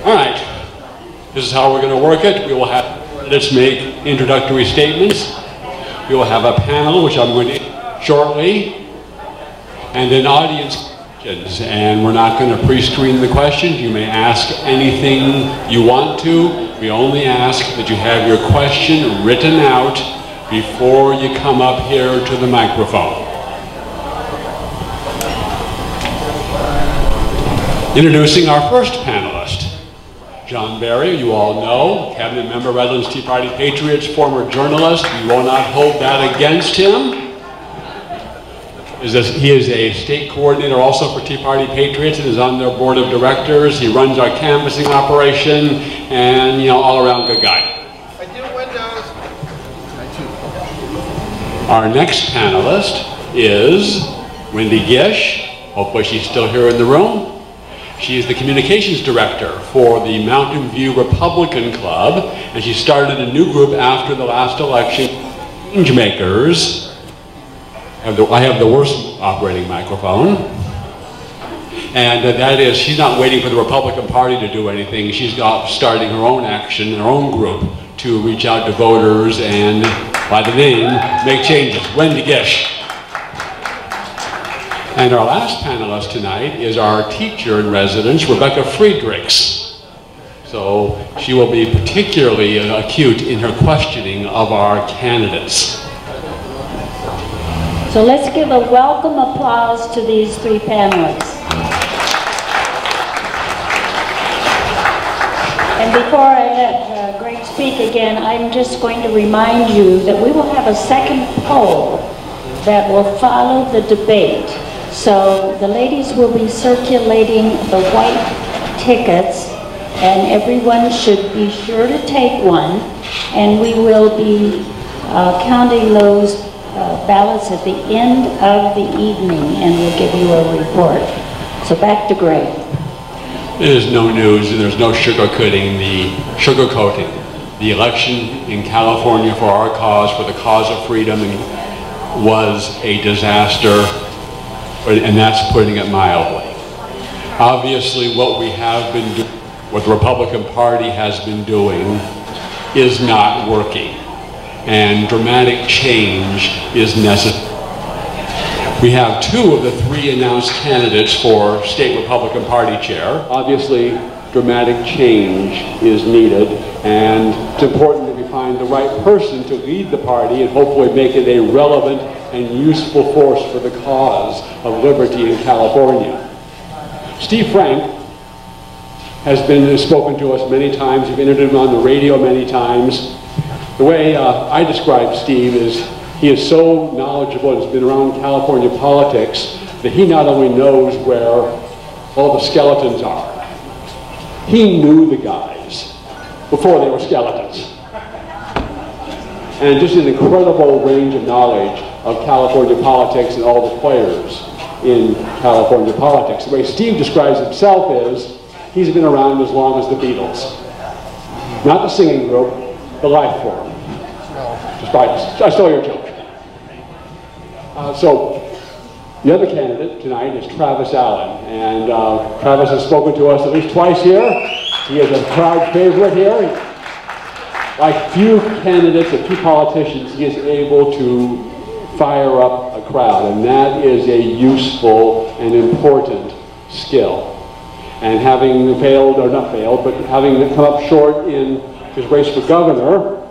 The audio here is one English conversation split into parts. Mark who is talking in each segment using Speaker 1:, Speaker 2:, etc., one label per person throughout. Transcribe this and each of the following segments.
Speaker 1: All right, this is how we're going to work it. We will have candidates make introductory statements. We will have a panel, which I'm going to shortly, and an audience questions. And we're not going to pre-screen the questions. You may ask anything you want to. We only ask that you have your question written out before you come up here to the microphone. Introducing our first panelist, John Barry, you all know, cabinet member, Redlands Tea Party Patriots, former journalist. We will not hold that against him. He is a state coordinator also for Tea Party Patriots and is on their board of directors. He runs our canvassing operation and, you know, all around good guy.
Speaker 2: I do windows.
Speaker 1: Our next panelist is Wendy Gish. Hopefully she's still here in the room. She is the communications director for the Mountain View Republican Club, and she started a new group after the last election, Changemakers. I have the worst operating microphone. And that is, she's not waiting for the Republican Party to do anything. She's starting her own action, her own group, to reach out to voters and, by the name, make changes. Wendy Gish. And our last panelist tonight is our teacher in residence, Rebecca Friedrichs. So she will be particularly acute in her questioning of our candidates.
Speaker 3: So let's give a welcome applause to these three panelists. And before I let Greg speak again, I'm just going to remind you that we will have a second poll that will follow the debate. So the ladies will be circulating the white tickets, and everyone should be sure to take one, and we will be counting those ballots at the end of the evening, and we'll give you a report. So back to Greg.
Speaker 1: There's no news and there's no sugarcoating. The election in California for our cause, for the cause of freedom, was a disaster. And that's putting it mildly. Obviously, what we have been doing, what the Republican Party has been doing, is not working. And dramatic change is necessary. We have two of the three announced candidates for state Republican Party chair. Obviously, dramatic change is needed, and it's important that we find the right person to lead the party and hopefully make it a relevant and useful force for the cause of liberty in California. Steve Frank has spoken to us many times. We've interviewed him on the radio many times. The way I describe Steve is he is so knowledgeable and has been around California politics that he not only knows where all the skeletons are, he knew the guys before they were skeletons. And just an incredible range of knowledge of California politics and all the players in California politics. The way Steve describes himself is, he's been around as long as the Beatles. Not the singing group, the life form. I stole your joke. So, the other candidate tonight is Travis Allen. And Travis has spoken to us at least twice here. He is a crowd favorite here. Like few candidates and few politicians, he is able to fire up a crowd, and that is a useful and important skill. And having failed, or not failed, but having come up short in his race for governor,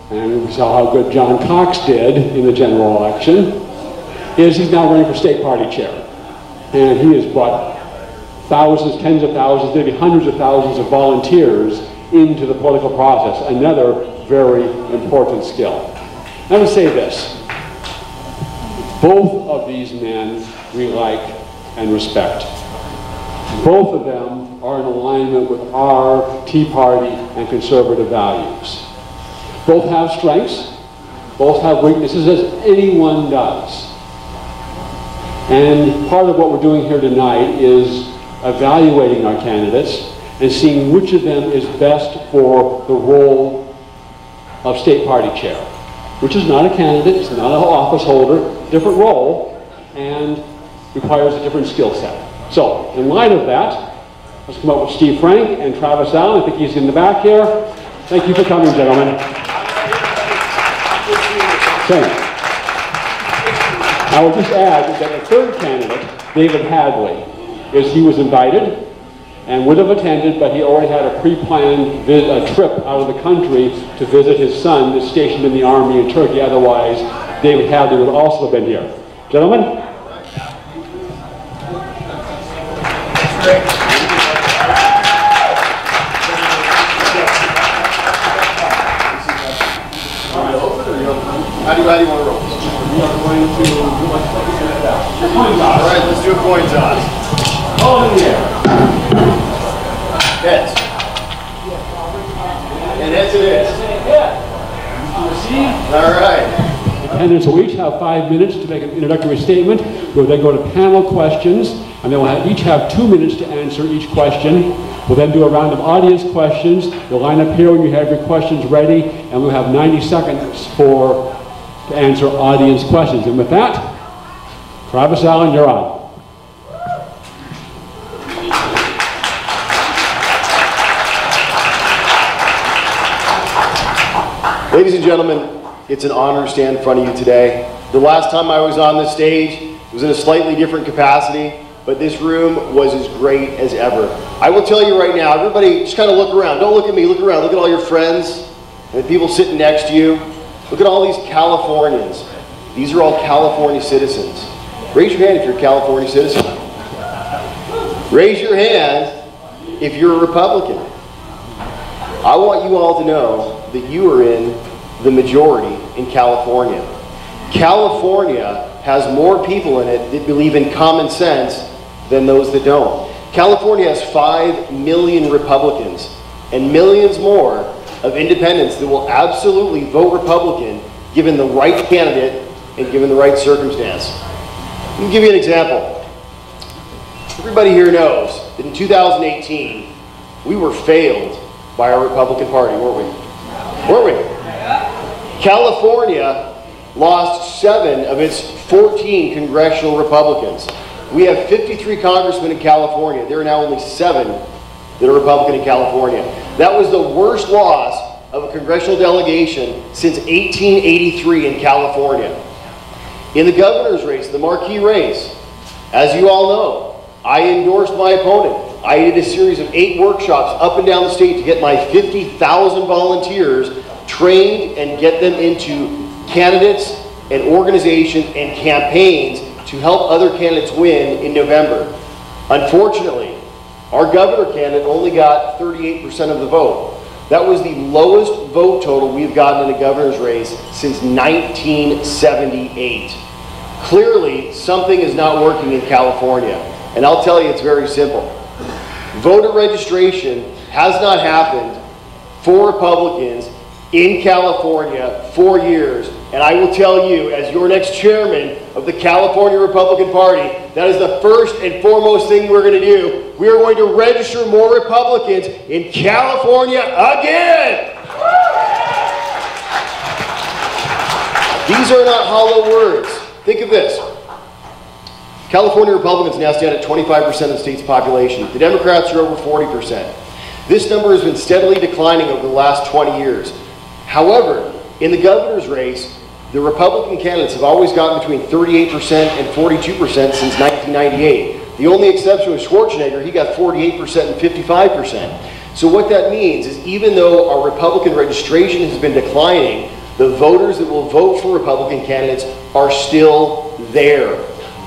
Speaker 1: and we saw how good John Cox did in the general election, he's now running for state party chair. And he has brought thousands, tens of thousands, maybe hundreds of thousands of volunteers into the political process, another very important skill. I would say this, both of these men we like and respect. Both of them are in alignment with our Tea Party and conservative values. Both have strengths, both have weaknesses, as anyone does. And part of what we're doing here tonight is evaluating our candidates and seeing which of them is best for the role of state party chair, which is not a candidate, it's not an office holder, different role, and requires a different skill set. So, in light of that, Let's come up with Steve Frank and Travis Allen. I think he's in the back here. Thank you for coming, gentlemen. Okay. I will just add that the third candidate, David Hadley, he was invited and would have attended, but he already had a pre-planned trip out of the country to visit his son that's stationed in the army in Turkey. Otherwise, David Hadley would also have been here. Gentlemen?
Speaker 2: How do you want to roll? All right, let's do a coin toss.
Speaker 1: Oh, in the air.
Speaker 2: Heads. And heads it is. All right.
Speaker 1: Attendees will each have 5 minutes to make an introductory statement. We'll then go to panel questions, and they will each have 2 minutes to answer each question. We'll then do a round of audience questions. You'll line up here when you have your questions ready, and we'll have 90 seconds to answer audience questions. And with that, Travis Allen, you're on.
Speaker 2: Ladies and gentlemen, it's an honor to stand in front of you today. The last time I was on this stage was in a slightly different capacity, but this room was as great as ever. I will tell you right now, everybody just kind of look around. Don't look at me, look around. Look at all your friends and the people sitting next to you. Look at all these Californians. These are all California citizens. Raise your hand if you're a California citizen. Raise your hand if you're a Republican. I want you all to know that you are in the majority in California. California has more people in it that believe in common sense than those that don't. California has 5 million Republicans and millions more of independents that will absolutely vote Republican given the right candidate and given the right circumstance. Let me give you an example. Everybody here knows that in 2018, we were failed by our Republican Party, weren't we? Weren't we? California lost 7 of its 14 congressional Republicans. We have 53 congressmen in California. There are now only 7 that are Republican in California. That was the worst loss of a congressional delegation since 1883 in California. In the governor's race, the marquee race, as you all know, I endorsed my opponent. I did a series of 8 workshops up and down the state to get my 50,000 volunteers trained and get them into candidates and organizations and campaigns to help other candidates win in November. Unfortunately, our governor candidate only got 38% of the vote. That was the lowest vote total we've gotten in a governor's race since 1978. Clearly, something is not working in California, and I'll tell you it's very simple. Voter registration has not happened for Republicans in California for years, and I will tell you, as your next chairman of the California Republican Party, that is the first and foremost thing we're going to do. We are going to register more Republicans in California again. These are not hollow words. Think of this. California Republicans now stand at 25% of the state's population. The Democrats are over 40%. This number has been steadily declining over the last 20 years. However, in the governor's race, the Republican candidates have always gotten between 38% and 42% since 1998. The only exception was Schwarzenegger. He got 48% and 55%. So what that means is even though our Republican registration has been declining, the voters that will vote for Republican candidates are still there.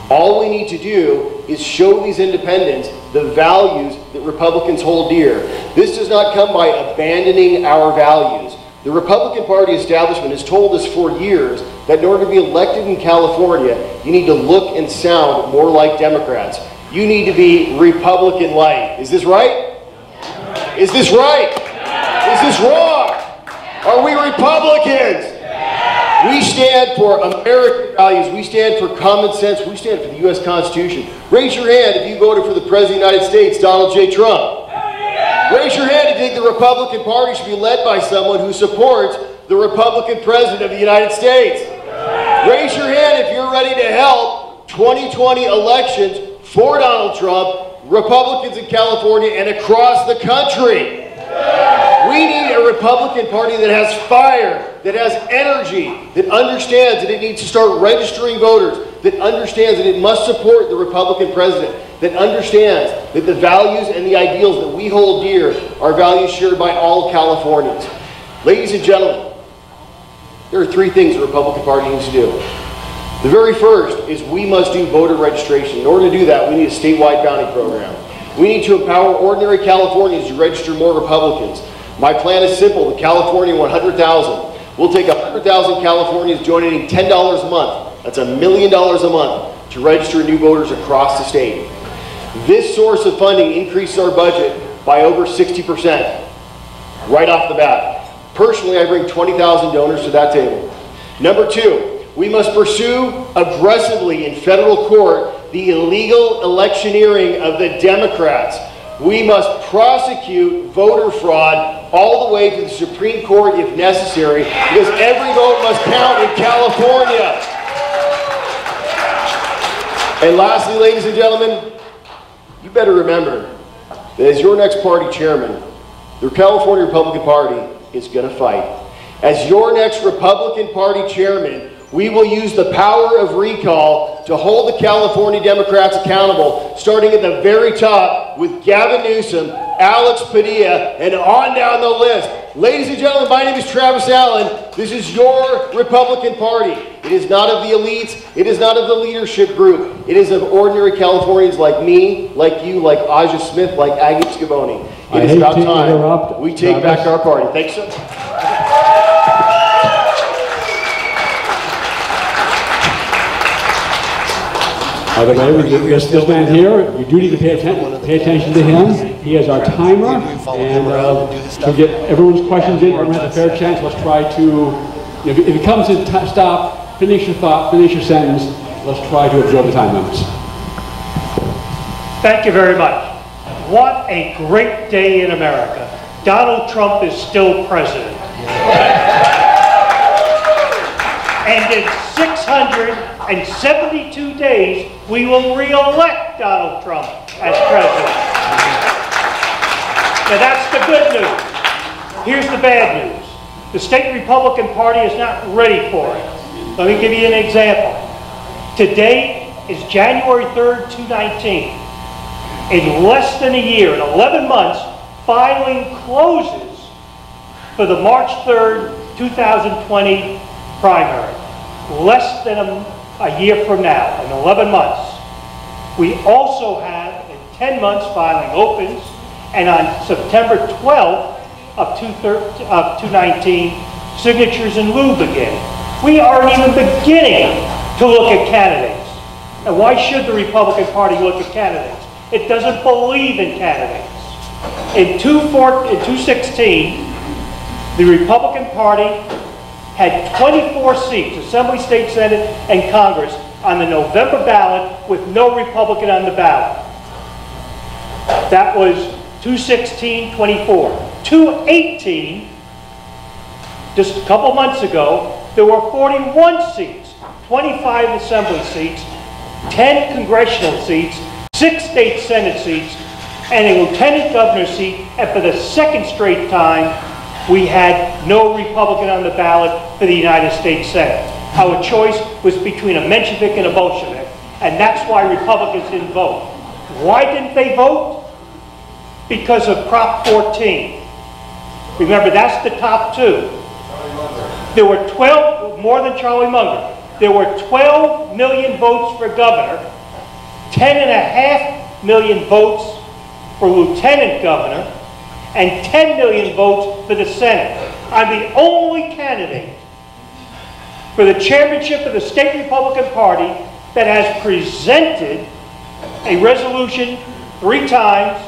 Speaker 2: All we need to do is show these independents the values that Republicans hold dear. This does not come by abandoning our values. The Republican Party establishment has told us for years that in order to be elected in California, you need to look and sound more like Democrats. You need to be Republican-like. Is this right? Is this right? Is this wrong? Are we Republicans? We stand for American values. We stand for common sense. We stand for the U.S. Constitution. Raise your hand if you voted for the President of the United States, Donald J. Trump. Raise your hand if you think the Republican Party should be led by someone who supports the Republican President of the United States. Raise your hand if you're ready to help 2020 elections for Donald Trump Republicans in California and across the country. We need a Republican Party that has fire, that has energy, that understands that it needs to start registering voters, that understands that it must support the Republican president, that understands that the values and the ideals that we hold dear are values shared by all Californians. Ladies and gentlemen, there are three things the Republican Party needs to do. The very first is we must do voter registration. In order to do that, we need a statewide bounty program. We need to empower ordinary Californians to register more Republicans. My plan is simple. The California 100,000. We'll take 100,000 Californians donating $10 a month. That's $1 million a month to register new voters across the state. This source of funding increases our budget by over 60%. Right off the bat. Personally, I bring 20,000 donors to that table. Number two, we must pursue aggressively in federal court the illegal electioneering of the Democrats. We must prosecute voter fraud all the way to the Supreme Court if necessary, because every vote must count in California. And lastly, ladies and gentlemen, you better remember that as your next party chairman, the California Republican Party is going to fight. As your next Republican Party chairman, we will use the power of recall to hold the California Democrats accountable, starting at the very top with Gavin Newsom, Alex Padilla, and on down the list. Ladies and gentlemen, my name is Travis Allen. This is your Republican Party. It is not of the elites. It is not of the leadership group. It is of ordinary Californians like me, like you, like Aja Smith, like Aggie Scavone. It is about time we take back our party. Thanks so much.
Speaker 1: By the way, this man here, you do need to pay attention to him. He is our timer, and to get everyone's questions in, everyone has a fair chance. Let's try to, if it comes to stop, finish your thought, finish your sentence, let's try to absorb the time limits.
Speaker 4: Thank you very much. What a great day in America. Donald Trump is still president. And in 672 days, we will re-elect Donald Trump as president. Now that's the good news. Here's the bad news. The state Republican Party is not ready for it. Let me give you an example. Today is January 3rd, 2019. In less than a year, in 11 months, filing closes for the March 3rd, 2020 primary. Less than a year from now, in 11 months. We also have, in 10 months, filing opens, and on September 12th of 2019, signatures in lieu begin. We aren't even beginning to look at candidates. And why should the Republican Party look at candidates? It doesn't believe in candidates. In 2016, the Republican Party had 24 seats, Assembly, State, Senate, and Congress, on the November ballot with no Republican on the ballot. That was 2016, 24. 2018, just a couple months ago, there were 41 seats, 25 Assembly seats, 10 congressional seats, 6 state Senate seats, and a lieutenant governor seat, and for the second straight time, we had no Republican on the ballot for the United States Senate. Our choice was between a Menshevik and a Bolshevik, and that's why Republicans didn't vote. Why didn't they vote? Because of Prop 14. Remember, that's the top two. There were 12, more than Charlie Munger, there were 12 million votes for governor, 10.5 million votes for lieutenant governor, and 10 million votes for the Senate. I'm the only candidate for the chairmanship of the state Republican Party that has presented a resolution 3 times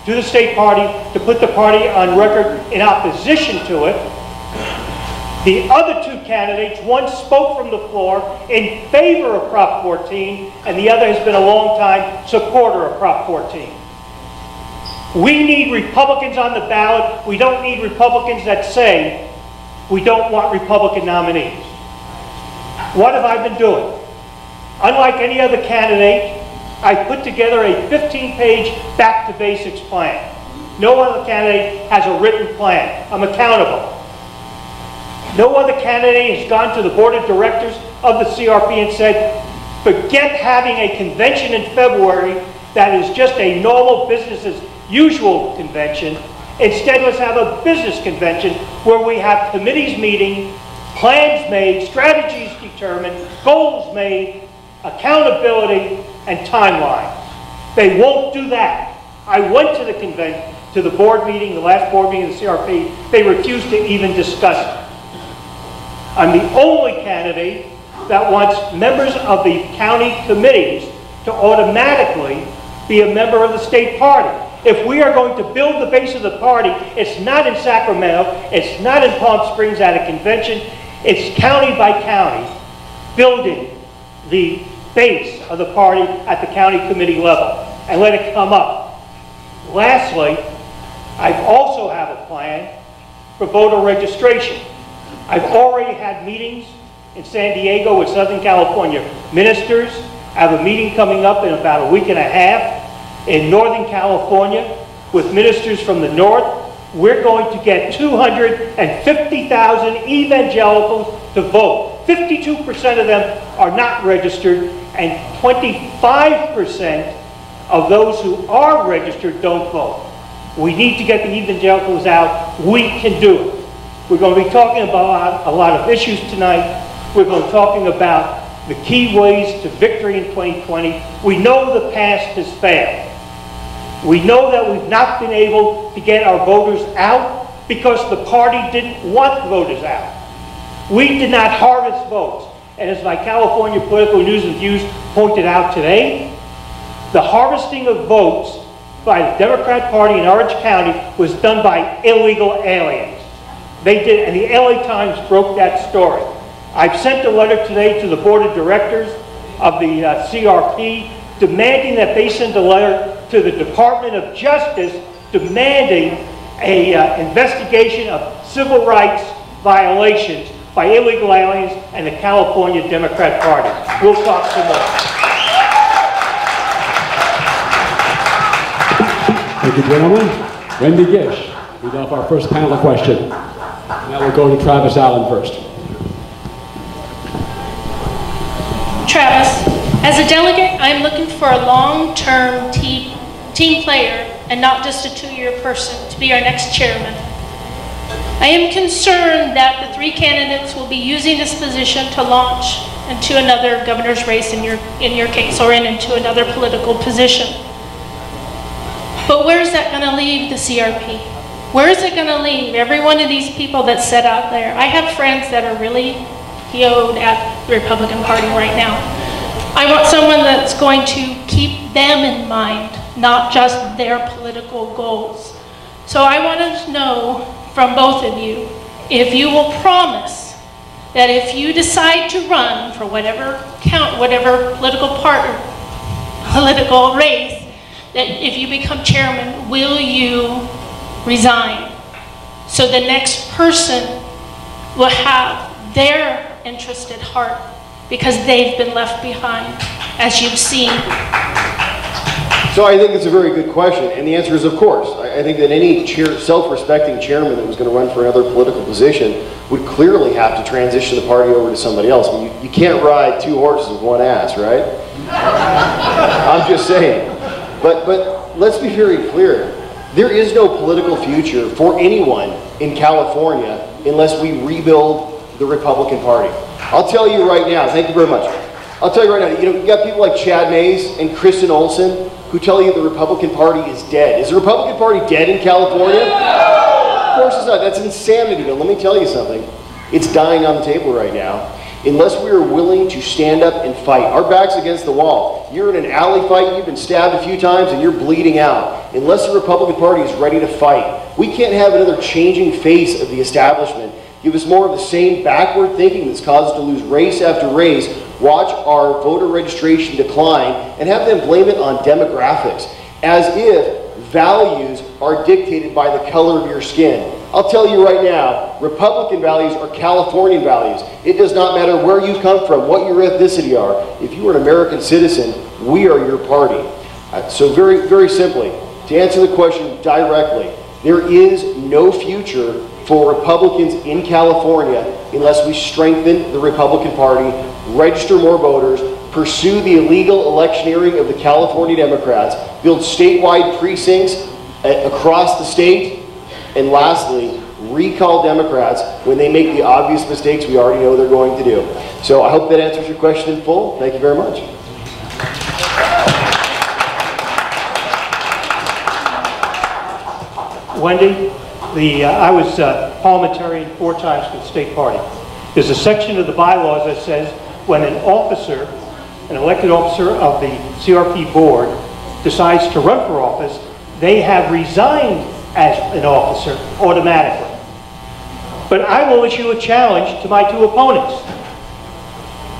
Speaker 4: to the state party to put the party on record in opposition to it. The other 2 candidates, one spoke from the floor in favor of Prop 14, and the other has been a long-time supporter of Prop 14. We need Republicans on the ballot. We don't need Republicans that say we don't want Republican nominees. What have I been doing? Unlike any other candidate, I put together a 15-page back to basics plan. No other candidate has a written plan. I'm accountable. No other candidate has gone to the board of directors of the CRP and said, forget having a convention in February that is just a normal business as usual convention. Instead, let's have a business convention where we have committees meeting, plans made, strategies determined, goals made, accountability, and timelines. They won't do that. I went to the convention, to the board meeting, the last board meeting of the CRP. They refused to even discuss it. I'm the only candidate that wants members of the county committees to automatically be a member of the state party. If we are going to build the base of the party, it's not in Sacramento, it's not in Palm Springs at a convention, it's county by county, building the base of the party at the county committee level, and let it come up. Lastly, I also have a plan for voter registration. I've already had meetings in San Diego with Southern California ministers. I have a meeting coming up in about a week and a half in Northern California with ministers from the north. We're going to get 250,000 evangelicals to vote. 52% of them are not registered, and 25% of those who are registered don't vote. We need to get the evangelicals out. We can do it. We're going to be talking about a lot of issues tonight. We're going to be talking about the key ways to victory in 2020. We know the past has failed. We know that we've not been able to get our voters out because the party didn't want the voters out. We did not harvest votes. And as my California Political News and Views pointed out today, the harvesting of votes by the Democrat Party in Orange County was done by illegal aliens. They did, and the LA Times broke that story. I've sent a letter today to the board of directors of the CRP demanding that they send a letter to the Department of Justice demanding an investigation of civil rights violations by illegal aliens and the California Democrat Party. We'll talk some more.
Speaker 1: Thank you, gentlemen. Wendy Gish, lead off our first panel question. Now we'll go to Travis Allen first.
Speaker 5: Travis, as a delegate, I'm looking for a long-term team player and not just a 2-year person to be our next chairman. I am concerned that the 3 candidates will be using this position to launch into another governor's race in your case, or into another political position. But where is that going to leave the CRP? Where is it going to leave every one of these people that sit out there? I have friends that are really PO'd at the Republican Party right now. I want someone that's going to keep them in mind, not just their political goals. So I wanted to know from both of you if you will promise that if you decide to run for whatever political race, that if you become chairman, will you resign so the next person will have their interest at heart, because they've been left behind, as you've seen?
Speaker 2: So I think it's a very good question, and the answer is of course. I think that any self-respecting chairman that was going to run for another political position would clearly have to transition the party over to somebody else. I mean, you can't ride 2 horses with one ass, right? I'm just saying. But let's be very clear. There is no political future for anyone in California unless we rebuild the Republican Party. I'll tell you right now, thank you very much. I'll tell you right now, you got people like Chad Mays and Kristen Olson who tell you the Republican Party is dead. Is the Republican Party dead in California? Of course it's not. That's insanity. But let me tell you something. It's dying on the table right now. Unless we are willing to stand up and fight. Our back's against the wall. You're in an alley fight, you've been stabbed a few times, and you're bleeding out. Unless the Republican Party is ready to fight. We can't have another changing face of the establishment. Give us more of the same backward thinking that's caused us to lose race after race, watch our voter registration decline, and have them blame it on demographics, as if values are dictated by the color of your skin. I'll tell you right now, Republican values are Californian values. It does not matter where you come from, what your ethnicity are. If you are an American citizen, we are your party. So very, very simply, to answer the question directly, there is no future for Republicans in California unless we strengthen the Republican Party, register more voters, pursue the illegal electioneering of the California Democrats, build statewide precincts across the state, and lastly, recall Democrats when they make the obvious mistakes we already know they're going to do. So I hope that answers your question in full. Thank you very much.
Speaker 4: Wendy, I was parliamentarian 4 times for the state party. There's a section of the bylaws that says when an officer, an elected officer of the CRP board, decides to run for office, they have resigned as an officer automatically. But I will issue a challenge to my 2 opponents.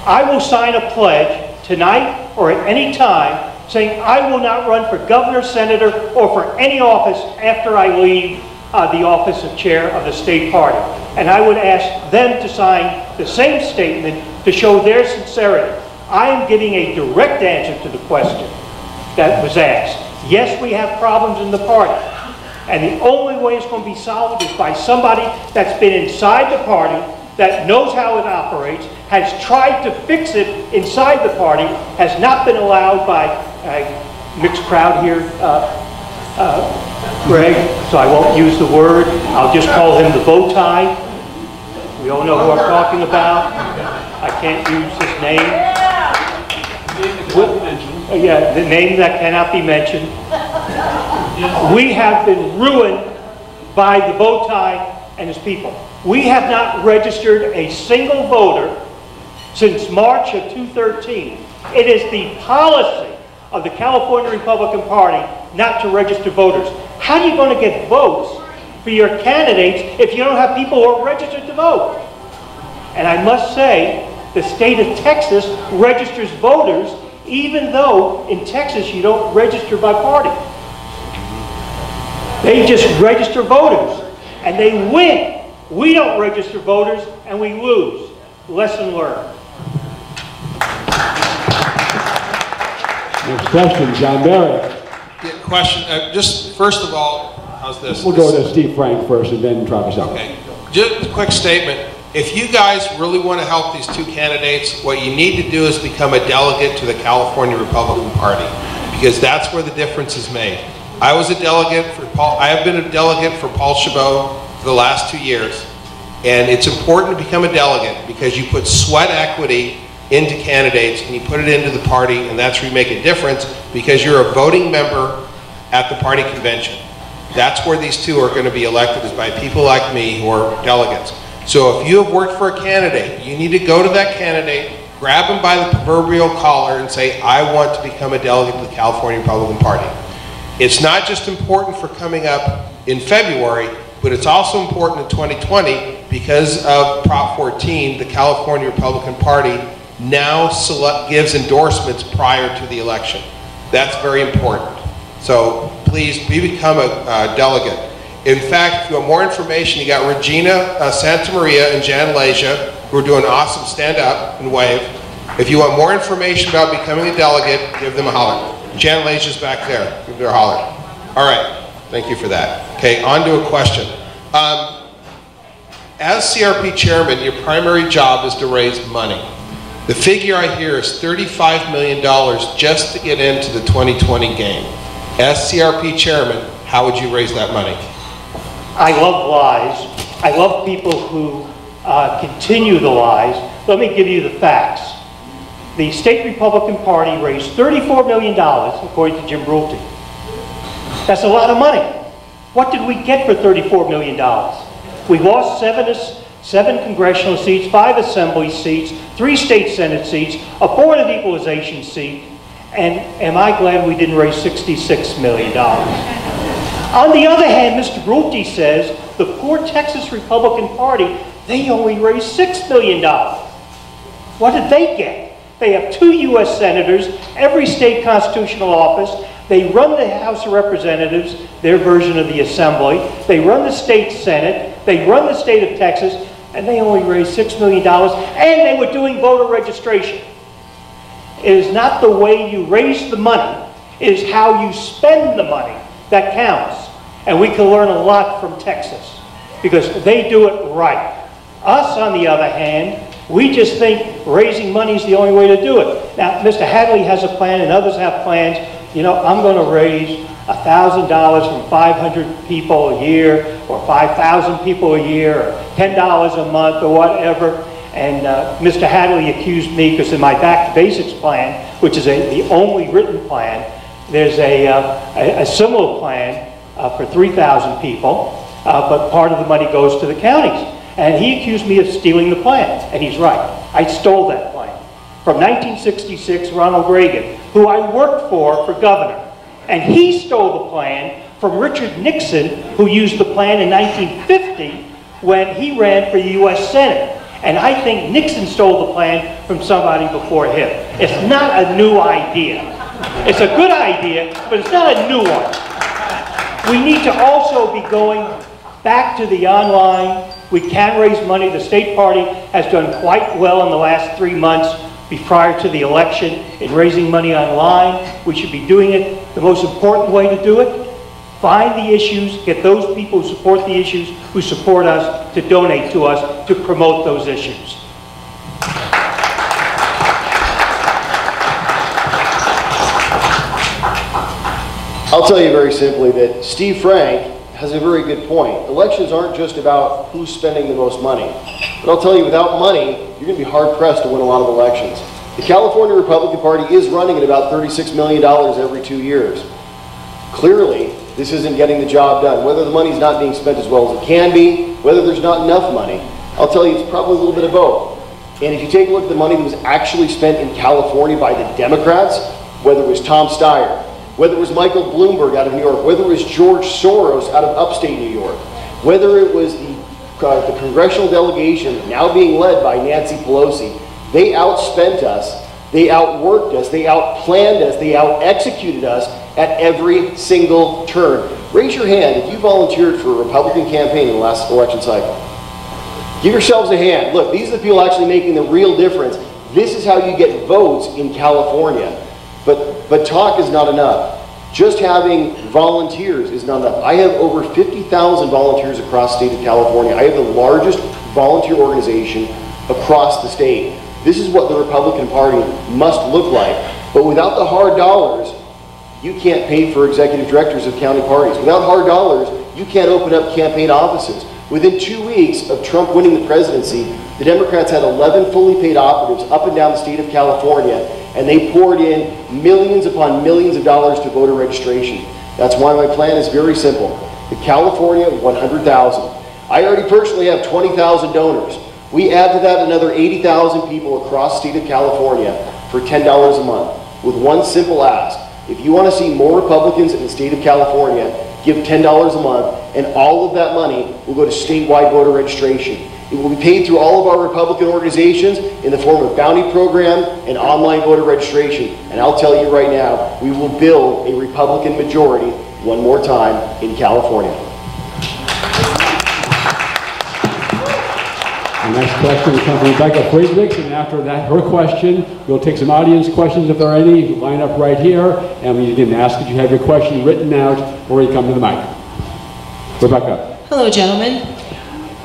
Speaker 4: I will sign a pledge tonight or at any time saying I will not run for governor, senator, or for any office after I leave the office of chair of the state party. And I would ask them to sign the same statement to show their sincerity. I am giving a direct answer to the question that was asked. Yes, we have problems in the party. And the only way it's going to be solved is by somebody that's been inside the party, that knows how it operates, has tried to fix it inside the party, has not been allowed by a mixed crowd here, Greg, so I won't use the word. I'll just call him the bow tie. We all know who I'm talking about. I can't use his name. Yeah, the name that cannot be mentioned. We have been ruined by the bow tie and his people. We have not registered a single voter since March of 2013. It is the policy of the California Republican Party not to register voters. How are you going to get votes for your candidates if you don't have people who are registered to vote? And I must say, the state of Texas registers voters even though in Texas you don't register by party. They just register voters and they win. We don't register voters and we lose. Lesson learned.
Speaker 1: Next question, John Barrett.
Speaker 6: Yeah, question, just first of all, how's this?
Speaker 1: We'll go to Steve Frank first and then Travis Ellis.
Speaker 6: Okay, just a quick statement. If you guys really want to help these 2 candidates, what you need to do is become a delegate to the California Republican Party, because that's where the difference is made. I was a delegate for Paul, I have been a delegate for Paul Chabot for the last 2 years, and it's important to become a delegate because you put sweat equity into candidates and you put it into the party, and that's where you make a difference because you're a voting member at the party convention. That's where these 2 are going to be elected, is by people like me who are delegates. So if you have worked for a candidate, you need to go to that candidate, grab him by the proverbial collar and say, I want to become a delegate to the California Republican Party. It's not just important for coming up in February, but it's also important in 2020 because of Prop 14, the California Republican Party now gives endorsements prior to the election. That's very important. So please become a delegate. In fact, if you want more information, you got Regina Santa Maria and Jan Leja, who are doing awesome. Stand up and wave. If you want more information about becoming a delegate, give them a holler. Jan Leja's back there. Give her a holler. All right. Thank you for that. Okay, on to a question. As CRP chairman, your primary job is to raise money. The figure I hear is $35 million just to get into the 2020 game. As CRP chairman, how would you raise that money?
Speaker 4: I love lies. I love people who continue the lies. Let me give you the facts. The state Republican Party raised $34 million, according to Jim Brulte. That's a lot of money. What did we get for $34 million? We lost seven congressional seats, 5 assembly seats, 3 state senate seats, a Board of Equalization seat, and am I glad we didn't raise $66 million? On the other hand, Mr. Brulte says the poor Texas Republican Party, they only raised $6 million. What did they get? They have 2 U.S. senators, every state constitutional office, They run the House of Representatives, their version of the Assembly. They run the state Senate. They run the state of Texas, and they only raised $6 million, and they were doing voter registration. It is not the way you raise the money, it is how you spend the money that counts. And we can learn a lot from Texas, because they do it right. Us, on the other hand, we just think raising money is the only way to do it. Now, Mr. Hadley has a plan, and others have plans. You know, I'm going to raise $1,000 from 500 people a year, or 5,000 people a year, or $10 a month, or whatever. And Mr. Hadley accused me, because in my Back to Basics plan, which is the only written plan, there's a similar plan for 3,000 people, but part of the money goes to the counties. And he accused me of stealing the plan, and he's right. I stole that plan. From 1966, Ronald Reagan, who I worked for governor. And he stole the plan from Richard Nixon, who used the plan in 1950 when he ran for the U.S. Senate. And I think Nixon stole the plan from somebody before him. It's not a new idea. It's a good idea, but it's not a new one. We need to also be going back to the online. We can raise money. The state party has done quite well in the last 3 months prior to the election in raising money online. We should be doing it the most important way to do it. Find the issues, get those people who support the issues, who support us, to donate to us, to promote those issues.
Speaker 2: I'll tell you very simply that Steve Frank has a very good point. Elections aren't just about who's spending the most money. But I'll tell you, without money, you're going to be hard-pressed to win a lot of elections. The California Republican Party is running at about $36 million every 2 years. Clearly, this isn't getting the job done. Whether the money's not being spent as well as it can be, whether there's not enough money, I'll tell you, it's probably a little bit of both. And if you take a look at the money that was actually spent in California by the Democrats, whether it was Tom Steyer, whether it was Michael Bloomberg out of New York, whether it was George Soros out of upstate New York, whether it was the congressional delegation now being led by Nancy Pelosi, they outspent us, they outworked us, they outplanned us, they out-executed us at every single turn. Raise your hand if you volunteered for a Republican campaign in the last election cycle. Give yourselves a hand. Look, these are the people actually making the real difference. This is how you get votes in California. But talk is not enough. Just having volunteers is not enough. I have over 50,000 volunteers across the state of California. I have the largest volunteer organization across the state. This is what the Republican Party must look like. But without the hard dollars, you can't pay for executive directors of county parties. Without hard dollars, you can't open up campaign offices. Within 2 weeks of Trump winning the presidency, the Democrats had 11 fully paid operatives up and down the state of California, and they poured in millions upon millions of dollars to voter registration. That's why my plan is very simple. The California 100,000. I already personally have 20,000 donors. We add to that another 80,000 people across the state of California for $10 a month with one simple ask. If you want to see more Republicans in the state of California, give $10 a month, and all of that money will go to statewide voter registration. It will be paid through all of our Republican organizations in the form of bounty program and online voter registration. And I'll tell you right now, we will build a Republican majority one more time in California.
Speaker 1: The next question will come from Rebecca Friedrich, and after that, her question, we'll take some audience questions if there are any. You can line up right here, and we can ask that you have your question written out before you come to the mic. Rebecca.
Speaker 7: Hello, gentlemen.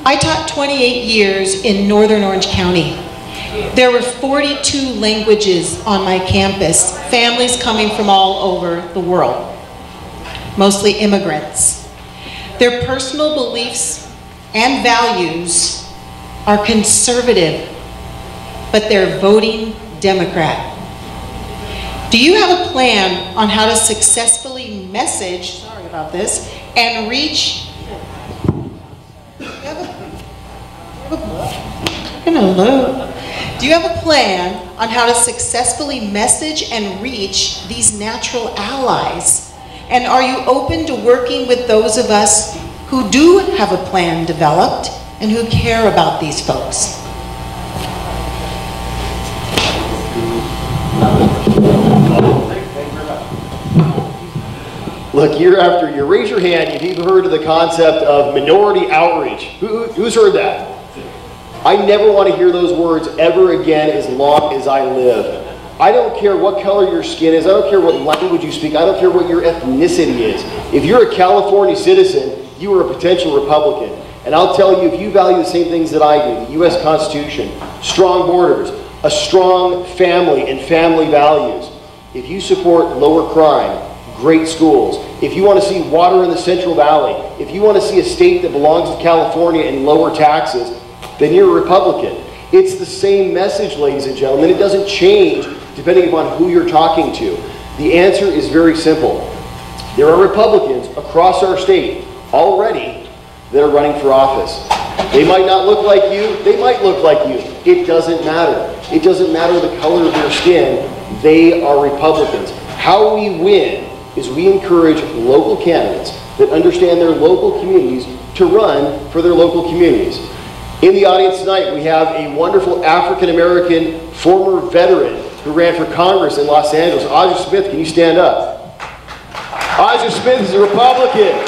Speaker 7: I taught 28 years in Northern Orange County. There were 42 languages on my campus, families coming from all over the world, mostly immigrants. Their personal beliefs and values are conservative, but they're voting Democrat. Do you have a plan on how to successfully message, sorry about this, and reach, do you have a plan on how to successfully message and reach these natural allies? And are you open to working with those of us who do have a plan developed and who care about these folks?
Speaker 2: Look, year after year, raise your hand if you've heard of the concept of minority outreach. Who's heard that? I never want to hear those words ever again as long as I live. I don't care what color your skin is. I don't care what language you speak. I don't care what your ethnicity is. If you're a California citizen, you are a potential Republican. And I'll tell you, if you value the same things that I do, the U.S. Constitution, strong borders, a strong family and family values, if you support lower crime, great schools, if you want to see water in the Central Valley, if you want to see a state that belongs to California and lower taxes, then you're a Republican. It's the same message, ladies and gentlemen. It doesn't change depending upon who you're talking to. The answer is very simple. There are Republicans across our state already that are running for office. They might not look like you, they might look like you. It doesn't matter. It doesn't matter the color of their skin. They are Republicans. How we win is we encourage local candidates that understand their local communities to run for their local communities. In the audience tonight, we have a wonderful African-American former veteran who ran for Congress in Los Angeles. Aja Smith, can you stand up? Aja Smith is a Republican.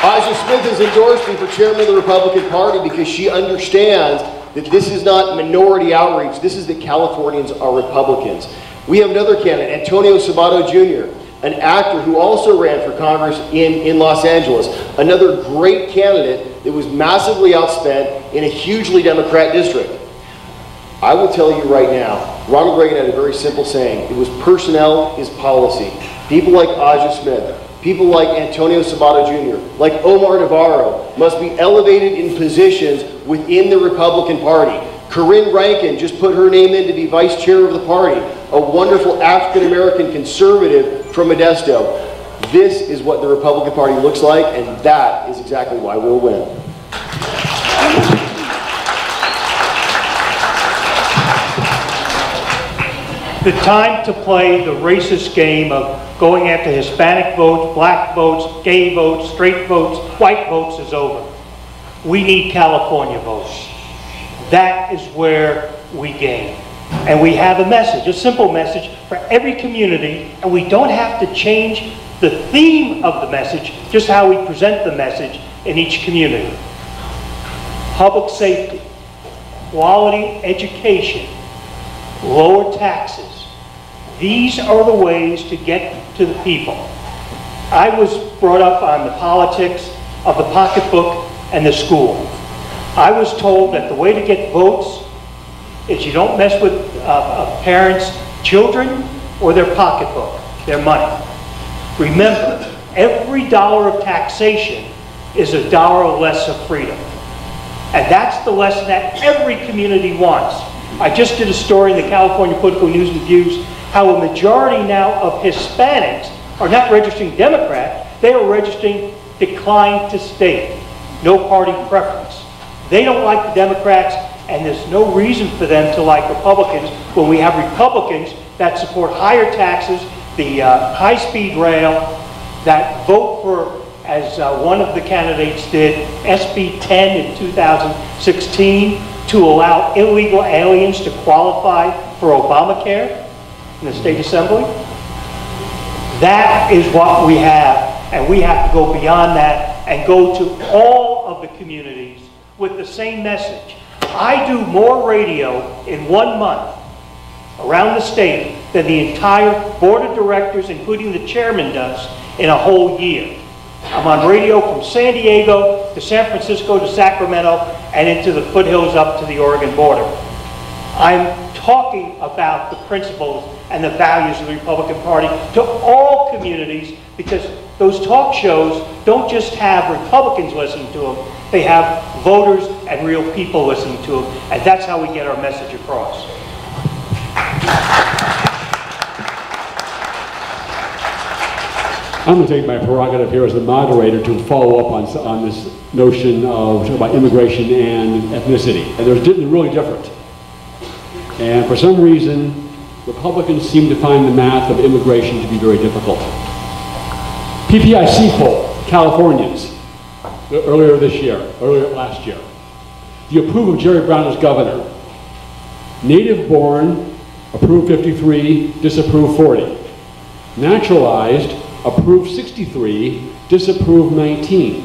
Speaker 2: Aja Smith has endorsed me for chairman of the Republican Party because she understands that this is not minority outreach. This is that Californians are Republicans. We have another candidate, Antonio Sabato Jr., an actor who also ran for Congress in Los Angeles. Another great candidate that was massively outspent in a hugely Democrat district. I will tell you right now, Ronald Reagan had a very simple saying. It was personnel is policy. People like Aja Smith, people like Antonio Sabato Jr., like Omar Navarro must be elevated in positions within the Republican Party. Corinne Rankin just put her name in to be vice chair of the party, a wonderful African-American conservative from Modesto. This is what the Republican Party looks like, and that is exactly why we'll win.
Speaker 4: The time to play the racist game of going after Hispanic votes, black votes, gay votes, straight votes, white votes is over. We need California votes. That is where we gain. And we have a message, a simple message for every community, and we don't have to change the theme of the message, just how we present the message in each community. Public safety, quality education, lower taxes. These are the ways to get to the people. I was brought up on the politics of the pocketbook and the school. I was told that the way to get votes is you don't mess with a parent's children or their pocketbook, their money. Remember, every dollar of taxation is a dollar less of freedom. And that's the lesson that every community wants. I just did a story in the California Political News and Views how a majority now of Hispanics are not registering Democrat, they are registering decline to state, no party preference. They don't like the Democrats, and there's no reason for them to like Republicans when we have Republicans that support higher taxes, the high-speed rail, that vote for, as one of the candidates did, SB 10 in 2016 to allow illegal aliens to qualify for Obamacare in the state assembly. That is what we have, and we have to go beyond that and go to all of the communities with the same message. I do more radio in 1 month around the state than the entire board of directors, including the chairman, does in a whole year. I'm on radio from San Diego to San Francisco to Sacramento and into the foothills up to the Oregon border. I'm talking about the principles and the values of the Republican Party to all communities, because those talk shows don't just have Republicans listening to them, they have voters and real people listening to them, and that's how we get our message across.
Speaker 1: I'm going to take my prerogative here as the moderator to follow up on this notion of about immigration and ethnicity. And they're really different. And for some reason, Republicans seem to find the math of immigration to be very difficult. PPIC poll, Californians, earlier last year. Do you approve of Jerry Brown as governor? Native born, approve 53, disapprove 40. Naturalized, approve 63, disapprove 19.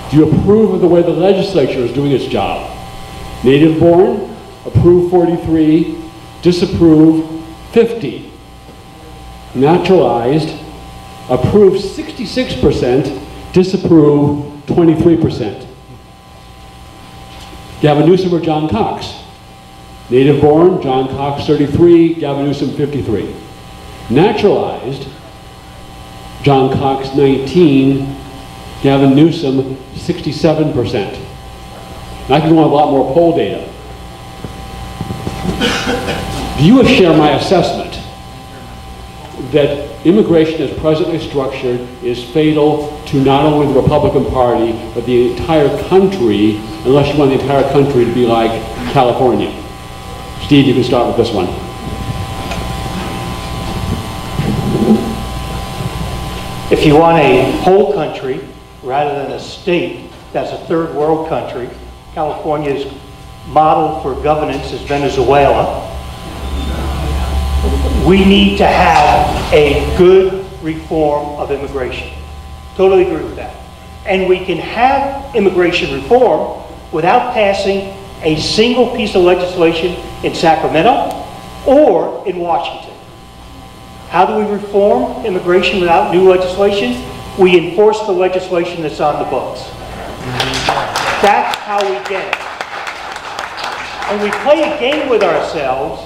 Speaker 1: Do you approve of the way the legislature is doing its job? Native born, approve 43, disapprove 50. Naturalized, approve 66%, disapprove 23%. Gavin Newsom or John Cox? Native born, John Cox 33, Gavin Newsom 53. Naturalized, John Cox 19, Gavin Newsom 67%. And I can go on a lot more poll data. Do you share my assessment that immigration as presently structured is fatal to not only the Republican Party, but the entire country, unless you want the entire country to be like California? Steve, you can start with this one.
Speaker 4: If you want a whole country rather than a state that's a third world country, California's model for governance is Venezuela. We need to have a good reform of immigration. Totally agree with that. And we can have immigration reform without passing a single piece of legislation in Sacramento or in Washington. How do we reform immigration without new legislation? We enforce the legislation that's on the books. That's how we get it. And we play a game with ourselves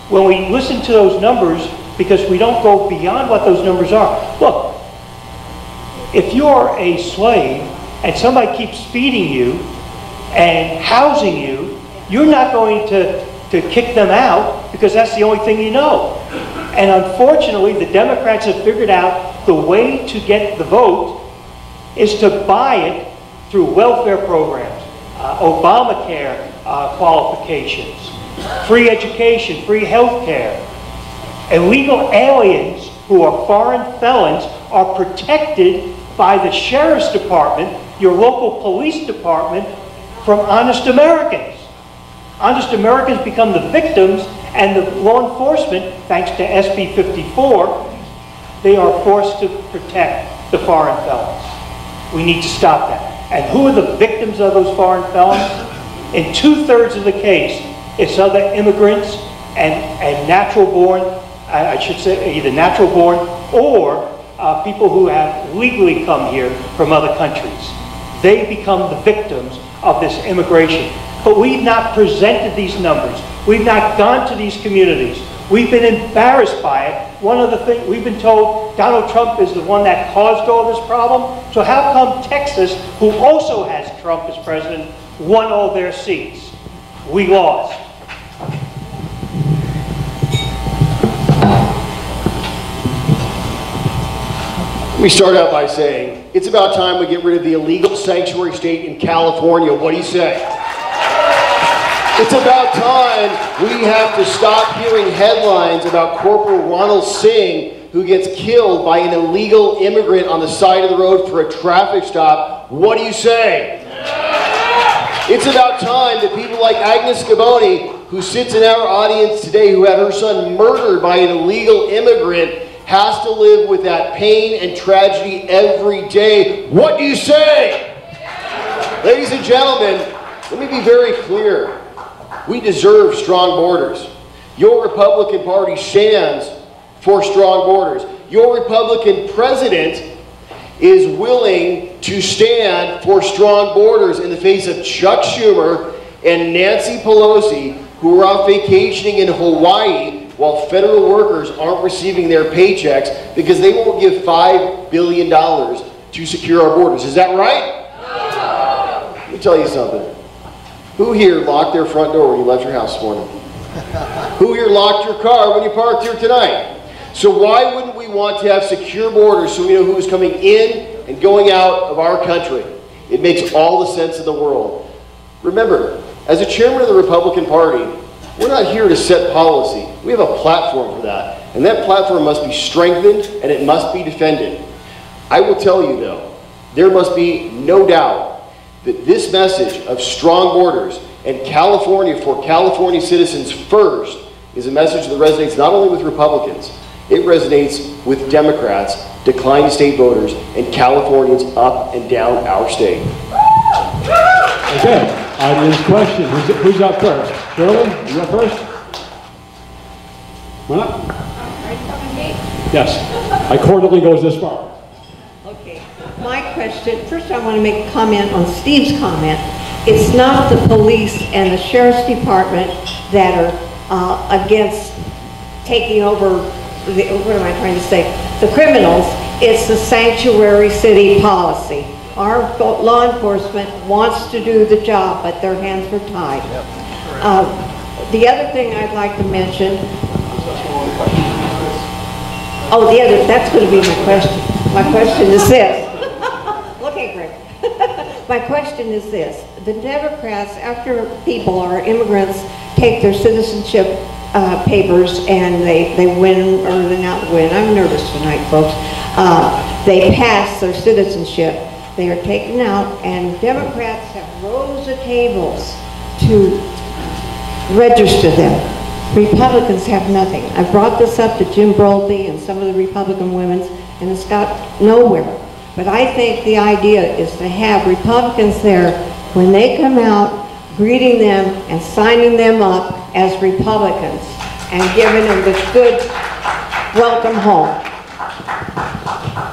Speaker 4: when we listen to those numbers because we don't go beyond what those numbers are. Look, if you're a slave and somebody keeps feeding you and housing you, you're not going to kick them out because that's the only thing you know. And unfortunately, the Democrats have figured out the way to get the vote is to buy it through welfare programs, Obamacare qualifications, free education, free health care. Illegal aliens who are foreign felons are protected by the sheriff's department, your local police department, from honest Americans. Honest Americans become the victims, and the law enforcement, thanks to SB 54, they are forced to protect the foreign felons. We need to stop that. And who are the victims of those foreign felons? In 2/3 of the case, it's other immigrants and natural born, I should say either natural born or people who have legally come here from other countries. They become the victims of this immigration. But we've not presented these numbers. We've not gone to these communities. We've been embarrassed by it. One of the things, we've been told Donald Trump is the one that caused all this problem. So how come Texas, who also has Trump as president, won all their seats? We lost.
Speaker 2: Let me start out by saying, it's about time we get rid of the illegal sanctuary state in California. What do you say? It's about time we have to stop hearing headlines about Corporal Ronald Singh, who gets killed by an illegal immigrant on the side of the road for a traffic stop. What do you say? It's about time that people like Agnes Scaboni, who sits in our audience today, who had her son murdered by an illegal immigrant, has to live with that pain and tragedy every day. What do you say? Ladies and gentlemen, let me be very clear. We deserve strong borders. Your Republican Party stands for strong borders. Your Republican president is willing to stand for strong borders in the face of Chuck Schumer and Nancy Pelosi, who are off vacationing in Hawaii while federal workers aren't receiving their paychecks because they won't give $5 billion to secure our borders. Is that right? No. Let me tell you something. Who here locked their front door when you left your house this morning? Who here locked your car when you parked here tonight? So why wouldn't we want to have secure borders so we know who's coming in and going out of our country? It makes all the sense in the world. Remember, as a chairman of the Republican Party, we're not here to set policy. We have a platform for that. And that platform must be strengthened and it must be defended. I will tell you though, there must be no doubt that this message of strong borders and California for California citizens first is a message that resonates not only with Republicans, It resonates with Democrats, declining state voters, and Californians up and down our state.
Speaker 1: Okay, audience question. Who's up first? Shirley, you up first? Come on up. Yes, I cordially goes this far.
Speaker 8: Okay, my question, first I want to make a comment on Steve's comment. It's not the police and the sheriff's department that are against taking over, what am I trying to say, the criminals. It's the sanctuary city policy. Our law enforcement wants to do the job, but their hands are tied. The other thing I'd like to mention, that's going to be my question. My question is this. Okay, Greg. My question is this. The Democrats, after people, our immigrants, take their citizenship papers and they win, or they not win, I'm nervous tonight, folks. They pass their citizenship. They are taken out, and Democrats have rows of tables to register them. Republicans have nothing. I brought this up to Jim Brolby and some of the Republican women, and it's got nowhere. But I think the idea is to have Republicans there when they come out, greeting them and signing them up as Republicans and giving them the good welcome home.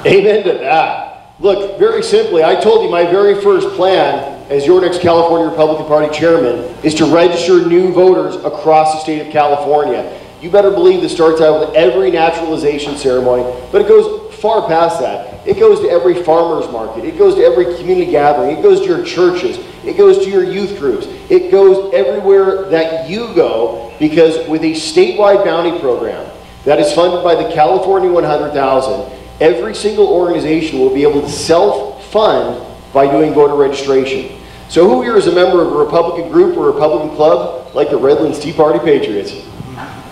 Speaker 2: Amen to that. Look, very simply, I told you my very first plan as your next California Republican Party chairman is to register new voters across the state of California. You better believe this starts out with every naturalization ceremony, but it goes far past that. It goes to every farmer's market. It goes to every community gathering. It goes to your churches. It goes to your youth groups. It goes everywhere that you go, because with a statewide bounty program that is funded by the California 100,000, every single organization will be able to self-fund by doing voter registration. So who here is a member of a Republican group or Republican club like the Redlands Tea Party Patriots?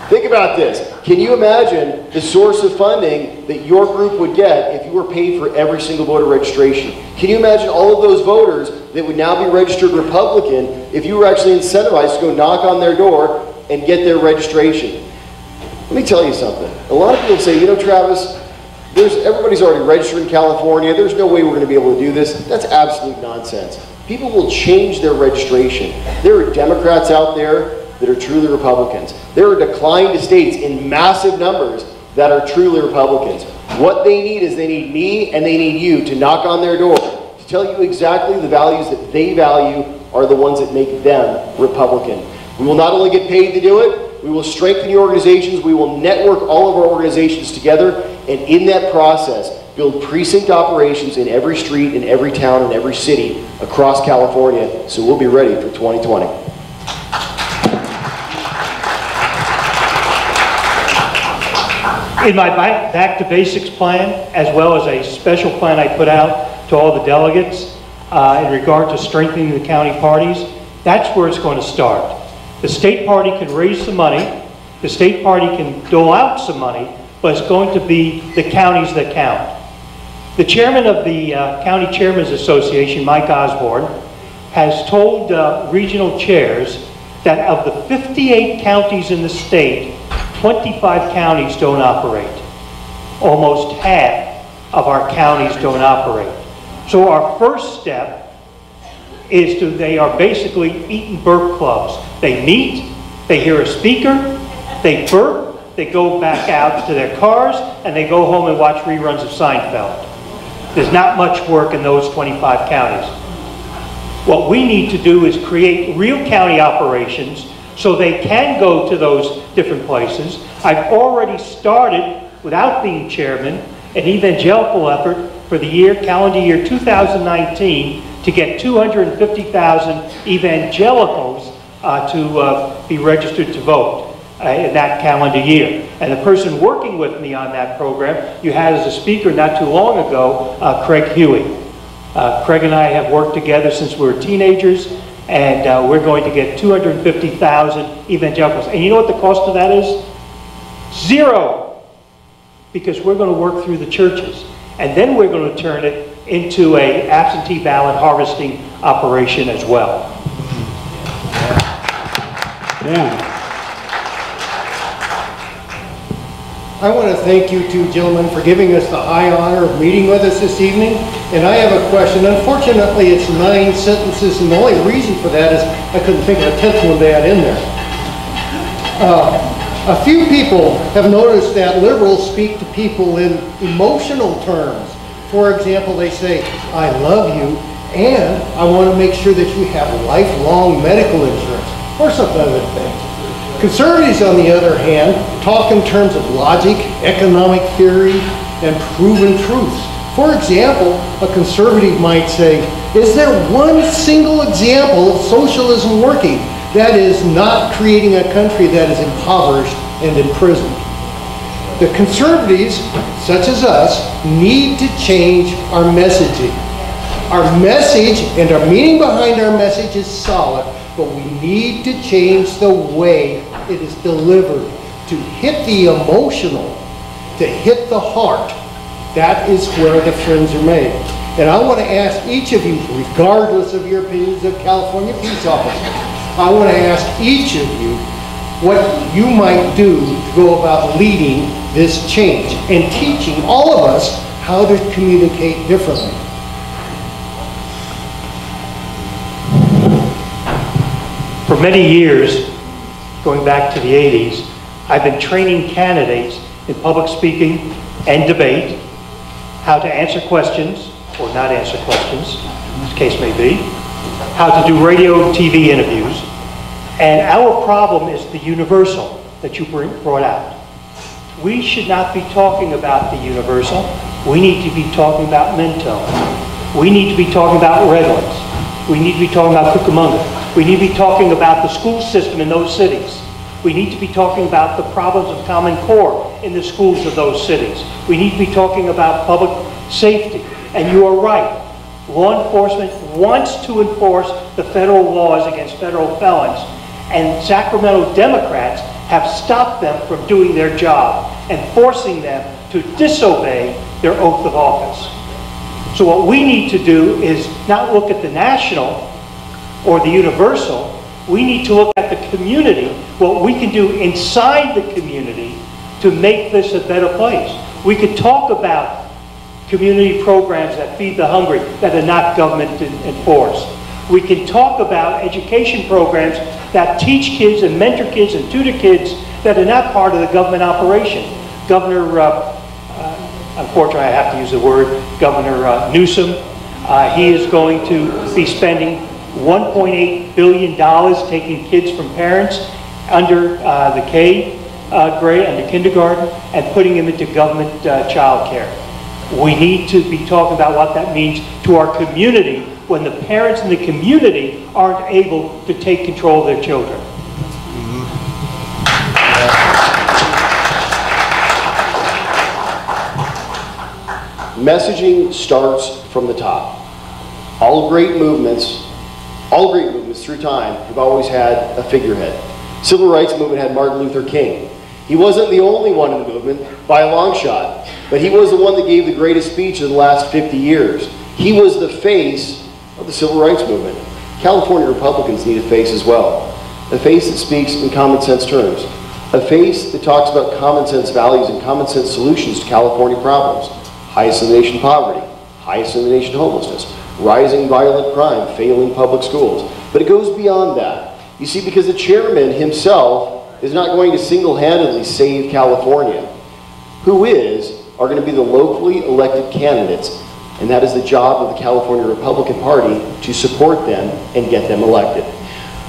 Speaker 2: Think about this. Can you imagine the source of funding that your group would get if you were paid for every single voter registration? Can you imagine all of those voters that would now be registered Republican if you were actually incentivized to go knock on their door and get their registration? Let me tell you something. A lot of people say, you know, Travis, everybody's already registered in California. There's no way we're going to be able to do this. That's absolute nonsense. People will change their registration. There are Democrats out there that are truly Republicans. There are declined states in massive numbers that are truly Republicans. What they need is they need me and they need you to knock on their door to tell you exactly the values that they value are the ones that make them Republican. We will not only get paid to do it, we will strengthen the organizations, we will network all of our organizations together, and in that process, build precinct operations in every street, in every town, in every city across California, so we'll be ready for 2020.
Speaker 4: In my Back to Basics plan, as well as a special plan I put out to all the delegates in regard to strengthening the county parties, that's where it's going to start. The state party can raise some money, the state party can dole out some money, but it's going to be the counties that count. The chairman of the County Chairmen's Association, Mike Osborne, has told regional chairs that of the 58 counties in the state, 25 counties don't operate. Almost half of our counties don't operate. So our first step is they are basically eat and burp clubs. They meet, they hear a speaker, they burp, they go back out to their cars, and they go home and watch reruns of Seinfeld. There's not much work in those 25 counties. What we need to do is create real county operations so they can go to those different places. I've already started, without being chairman, an evangelical effort for the calendar year 2019 to get 250,000 evangelicals to be registered to vote in that calendar year. And the person working with me on that program, you had as a speaker not too long ago, Craig Huey. Craig and I have worked together since we were teenagers, and we're going to get 250,000 evangelicals. And you know what the cost of that is? Zero! Because we're going to work through the churches. And then we're going to turn it into an absentee ballot harvesting operation as well.
Speaker 1: Yeah.
Speaker 9: I want to thank you two gentlemen for giving us the high honor of meeting with us this evening. And I have a question. Unfortunately, it's 9 sentences, and the only reason for that is I couldn't think of a 10th one to add in there. A few people have noticed that liberals speak to people in emotional terms. For example, they say, I love you, and I want to make sure that you have lifelong medical insurance, or some other thing. Conservatives, on the other hand, talk in terms of logic, economic theory, and proven truths. For example, a conservative might say, is there one single example of socialism working that is not creating a country that is impoverished and imprisoned? The conservatives, such as us, need to change our messaging. Our message and our meaning behind our message is solid, but we need to change the way it is delivered to hit the emotional, to hit the heart. That is where the friends are made. And I want to ask each of you, regardless of your opinions of California peace officers, I want to ask each of you what you might do to go about leading this change and teaching all of us how to communicate differently.
Speaker 4: For many years, going back to the 80s, I've been training candidates in public speaking and debate, how to answer questions or not answer questions, as the case may be, how to do radio and TV interviews. And our problem is the universal that you brought out. We should not be talking about the universal. We need to be talking about Mentone. We need to be talking about Redlands. We need to be talking about Cucamonga. We need to be talking about the school system in those cities. We need to be talking about the problems of Common Core in the schools of those cities. We need to be talking about public safety. And you are right. Law enforcement wants to enforce the federal laws against federal felons. And Sacramento Democrats have stopped them from doing their job and forcing them to disobey their oath of office. So what we need to do is not look at the national or the universal. We need to look at the community, what we can do inside the community to make this a better place. We could talk about community programs that feed the hungry that are not government enforced. We can talk about education programs that teach kids and mentor kids and tutor kids that are not part of the government operation. Governor, unfortunately I have to use the word, Governor Newsom, he is going to be spending $1.8 billion taking kids from parents under the K grade, under kindergarten, and putting them into government child care. We need to be talking about what that means to our community when the parents in the community aren't able to take control of their children.
Speaker 2: Messaging starts from the top. All great movements through time have always had a figurehead. Civil rights movement had Martin Luther King. He wasn't the only one in the movement by a long shot, but he was the one that gave the greatest speech in the last 50 years. He was the face of the civil rights movement. California Republicans need a face as well. A face that speaks in common sense terms. A face that talks about common sense values and common sense solutions to California problems. Highest in the nation poverty, highest in the nation homelessness, rising violent crime, failing public schools. But it goes beyond that. You see, because the chairman himself is not going to single-handedly save California. Who are going to be the locally elected candidates, and that is the job of the California Republican Party to support them and get them elected.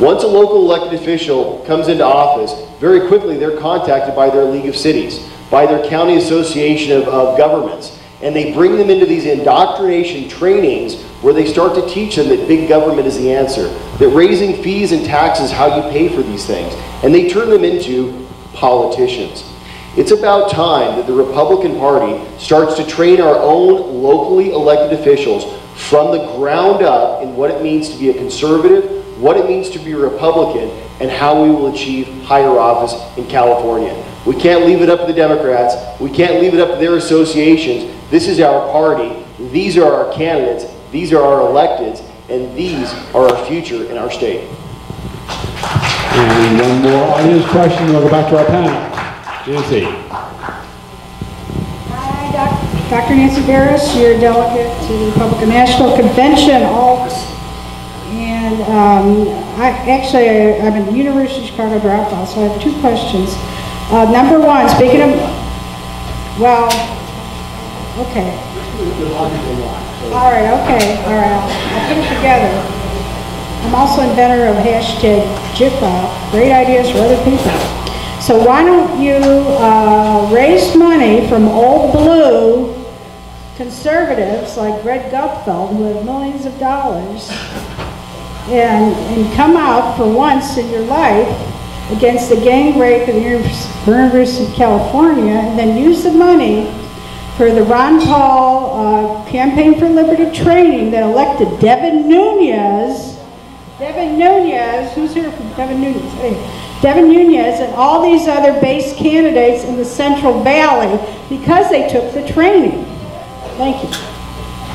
Speaker 2: Once a local elected official comes into office, very quickly they're contacted by their League of Cities, by their county association of governments, and they bring them into these indoctrination trainings where they start to teach them that big government is the answer, that raising fees and taxes is how you pay for these things, and they turn them into politicians. It's about time that the Republican Party starts to train our own locally elected officials from the ground up in what it means to be a conservative, what it means to be a Republican, and how we will achieve higher office in California. We can't leave it up to the Democrats. We can't leave it up to their associations. This is our party. These are our candidates. These are our electeds. And these are our future in our state.
Speaker 1: And one more audience question, we'll go back to our panel. Nancy.
Speaker 10: Dr. Nancy Barris, your delegate to the Republican National Convention, ALT. And I'm a University of Chicago dropout, so I have 2 questions. Number 1, speaking of, well, okay. All right, I'll put it together. I'm also inventor of hashtag JIFA, great ideas for other people. So why don't you raise money from old blue conservatives like Greg Gutfeld, who have millions of dollars, and come out for once in your life against the gang rape of the University of California, and then use the money for the Ron Paul Campaign for Liberty training that elected Devin Nunes, who's here from Devin Nunes? Hey. Devin Nunes and all these other base candidates in the Central Valley because they took the training. Thank you.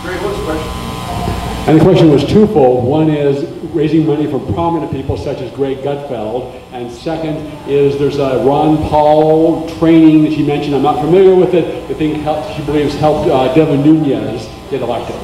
Speaker 2: Greg, what's the question?
Speaker 1: And the question was twofold. One is raising money from prominent people such as Greg Gutfeld, and second is there's a Ron Paul training that she mentioned. I'm not familiar with it. The thing she believes helped Devin Nunes get elected.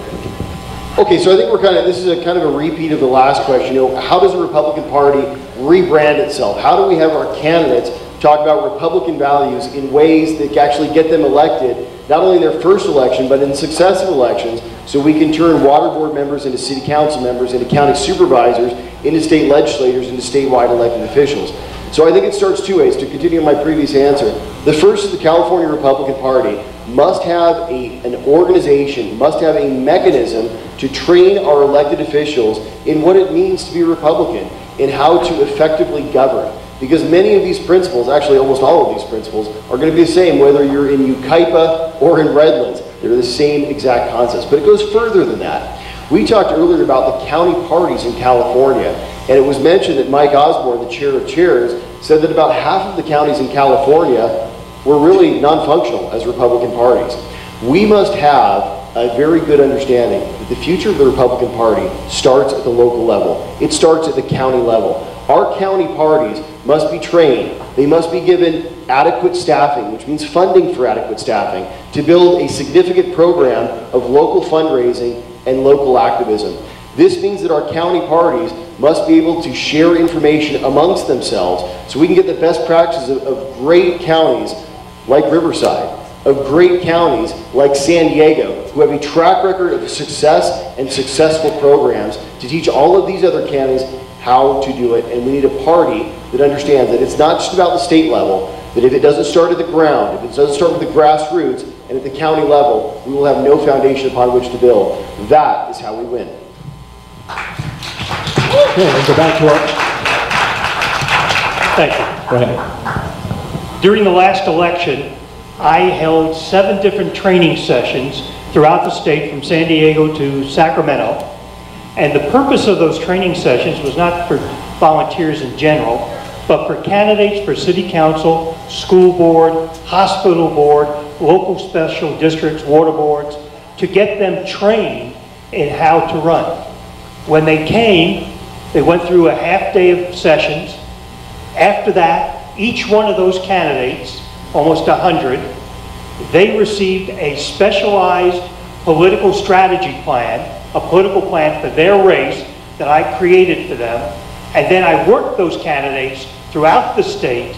Speaker 2: Okay, so I think this is a kind of a repeat of the last question. How does the Republican Party rebrand itself? How do we have our candidates talk about Republican values in ways that actually get them elected, not only in their first election, but in successive elections, so we can turn water board members into city council members, into county supervisors, into state legislators, into statewide elected officials. So I think it starts 2 ways, to continue my previous answer. The first is the California Republican Party must have an organization, must have a mechanism to train our elected officials in what it means to be a Republican, in how to effectively govern. Because many of these principles, actually almost all of these principles, are going to be the same whether you're in Yucaipa or in Redlands. They're the same exact concepts. But it goes further than that. We talked earlier about the county parties in California, and it was mentioned that Mike Osborne, the chair of chairs, said that about half of the counties in California were really non-functional as Republican parties. We must have a very good understanding that the future of the Republican Party starts at the local level. It starts at the county level. Our county parties must be trained. They must be given adequate staffing, which means funding for adequate staffing, to build a significant program of local fundraising and local activism. This means that our county parties must be able to share information amongst themselves so we can get the best practices of great counties like Riverside, of great counties like San Diego, who have a track record of success and successful programs to teach all of these other counties how to do it. And we need a party that understands that it's not just about the state level, that if it doesn't start at the ground, if it doesn't start with the grassroots and at the county level, we will have no foundation upon which to build. That is how we win.
Speaker 1: Okay, let's go back to our...
Speaker 4: Thank you.
Speaker 1: Go ahead.
Speaker 4: During the last election, I held 7 different training sessions throughout the state from San Diego to Sacramento. And the purpose of those training sessions was not for volunteers in general, but for candidates for city council, school board, hospital board, local special districts, water boards, to get them trained in how to run. When they came, they went through a half day of sessions. After that, each one of those candidates, almost 100, they received a specialized political strategy plan, a political plan for their race that I created for them. And then I worked those candidates throughout the state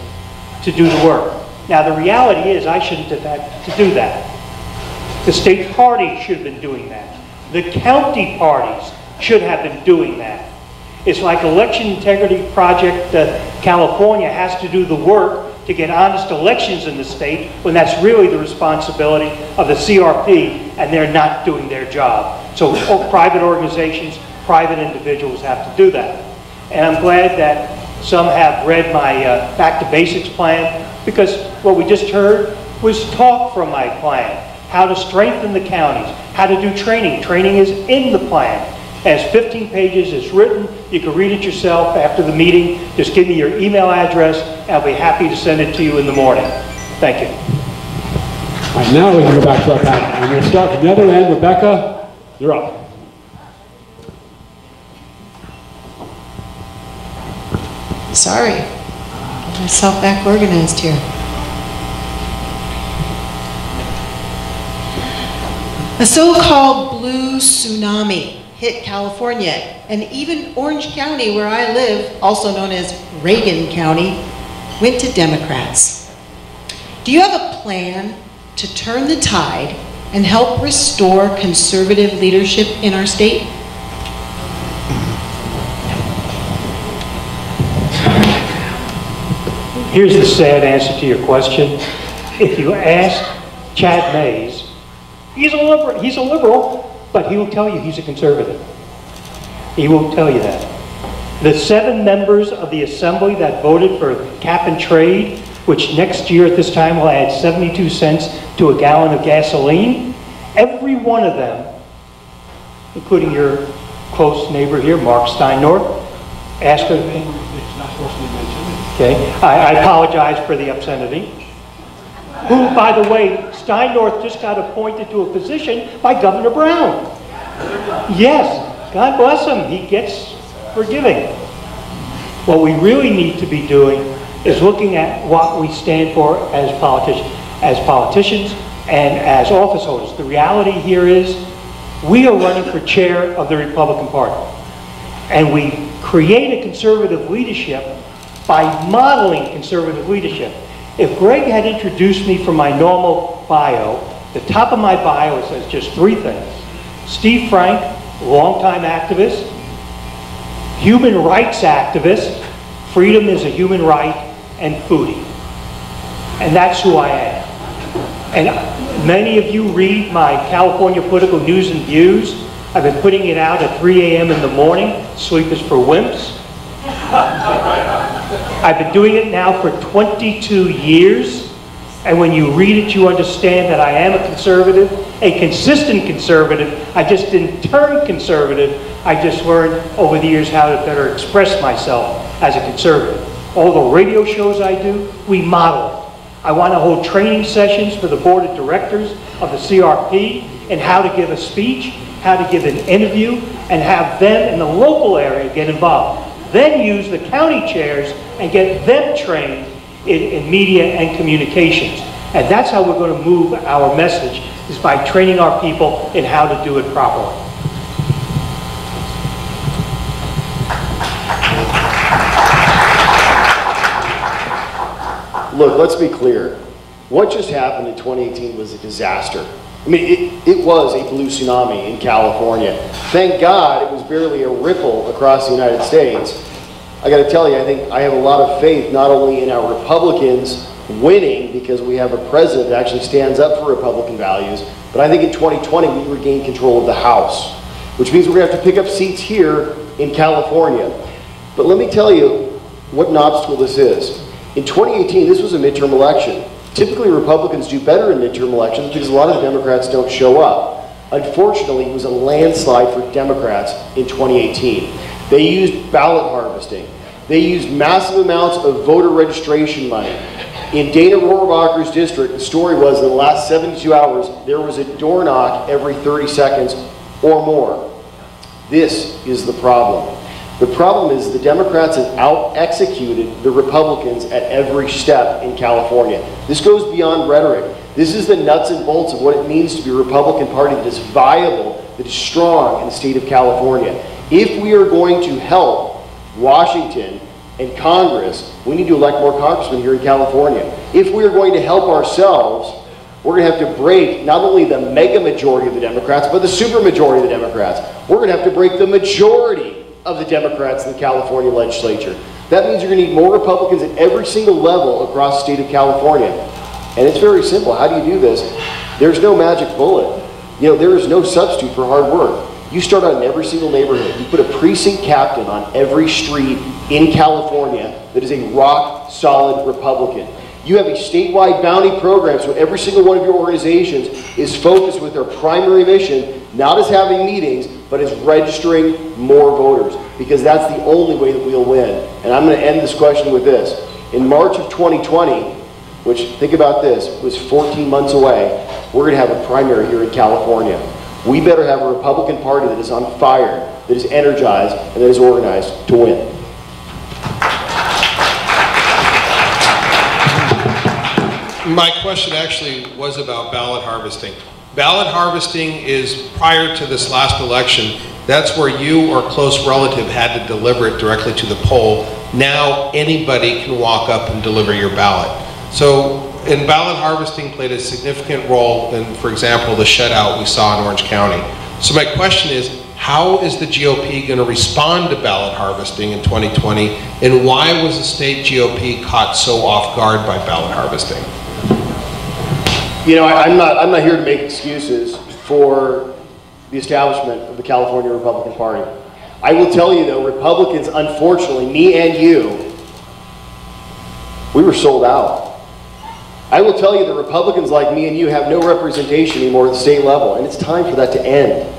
Speaker 4: to do the work. Now the reality is I shouldn't have had to do that. The state party should have been doing that. The county parties should have been doing that. It's like Election Integrity Project California has to do the work to get honest elections in the state when that's really the responsibility of the CRP, and they're not doing their job. So private organizations, private individuals have to do that. And I'm glad that some have read my Back to Basics plan, because what we just heard was talk from my plan. How to strengthen the counties, how to do training. Training is in the plan. And it's 15 pages, it's written, you can read it yourself after the meeting. Just give me your email address, and I'll be happy to send it to you in the morning. Thank you.
Speaker 1: All right, now we can go back to our panel. And we'll start from the other end. Rebecca, you're up.
Speaker 7: Sorry, get myself back organized here. A so-called blue tsunami hit California, and even Orange County, where I live, also known as Reagan County, went to Democrats. Do you have a plan to turn the tide and help restore conservative leadership in our state?
Speaker 4: Here's the sad answer to your question. If you ask Chad Mays, he's a liberal, but he will tell you he's a conservative. He will tell you that. The 7 members of the Assembly that voted for cap and trade, which next year at this time will add 72 cents to a gallon of gasoline, every one of them, including your close neighbor here, Mark Steinnorth, asked her. It's not supposed to be mentioned. Okay, I apologize for the obscenity. Who, by the way, Steinnorth just got appointed to a position by Governor Brown. Yes, God bless him, he gets forgiving. What we really need to be doing is looking at what we stand for as politicians and as office holders. The reality here is we are running for chair of the Republican Party. And we create a conservative leadership by modeling conservative leadership. If Greg had introduced me from my normal bio, the top of my bio says just 3 things. Steve Frank, longtime activist, human rights activist, freedom is a human right, and foodie. And that's who I am. And many of you read my California Political News and Views. I've been putting it out at 3 a.m. in the morning. Sleep is for wimps. I've been doing it now for 22 years. And when you read it, you understand that I am a conservative, a consistent conservative. I just didn't turn conservative. I just learned over the years how to better express myself as a conservative. All the radio shows I do, we model it. I want to hold training sessions for the board of directors of the CRP and how to give a speech, how to give an interview, and have them in the local area get involved. Then use the county chairs and get them trained in media and communications. And that's how we're going to move our message, is by training our people in how to do it properly.
Speaker 2: Look, let's be clear. What just happened in 2018 was a disaster. I mean, it was a blue tsunami in California. Thank God it was barely a ripple across the United States. I got to tell you, I think I have a lot of faith not only in our Republicans winning because we have a president that actually stands up for Republican values, but I think in 2020 we regained control of the House, which means we're going to have to pick up seats here in California. But let me tell you what an obstacle this is. In 2018, this was a midterm election. Typically, Republicans do better in midterm elections because a lot of the Democrats don't show up. Unfortunately, it was a landslide for Democrats in 2018. They used ballot harvesting. They used massive amounts of voter registration money. In Dana Rohrabacher's district, the story was in the last 72 hours, there was a door knock every 30 seconds or more. This is the problem. The problem is the Democrats have out-executed the Republicans at every step in California. This goes beyond rhetoric. This is the nuts and bolts of what it means to be a Republican Party that is viable, that is strong in the state of California. If we are going to help Washington and Congress, we need to elect more congressmen here in California. If we are going to help ourselves, we're going to have to break not only the mega majority of the Democrats, but the super majority of the Democrats. We're going to have to break the majority of the Democrats in the California legislature. That means you're going to need more Republicans at every single level across the state of California. And it's very simple. How do you do this? There's no magic bullet. You know, there is no substitute for hard work. You start out in every single neighborhood. You put a precinct captain on every street in California that is a rock-solid Republican. You have a statewide bounty program, so every single one of your organizations is focused with their primary mission, not as having meetings, but as registering more voters, because that's the only way that we'll win. And I'm going to end this question with this. In March of 2020, which, think about this, was 14 months away, we're going to have a primary here in California. We better have a Republican Party that is on fire, that is energized, and that is organized to win.
Speaker 6: My question actually was about ballot harvesting. Ballot harvesting is prior to this last election. That's where you or a close relative had to deliver it directly to the poll. Now anybody can walk up and deliver your ballot. So, and ballot harvesting played a significant role in, for example, the shutout we saw in Orange County. So my question is, how is the GOP going to respond to ballot harvesting in 2020, and why was the state GOP caught so off guard by ballot harvesting?
Speaker 2: You know, I'm not here to make excuses for the establishment of the California Republican Party. I will tell you though, Republicans, unfortunately, me and you, we were sold out. I will tell you that Republicans like me and you have no representation anymore at the state level, and it's time for that to end.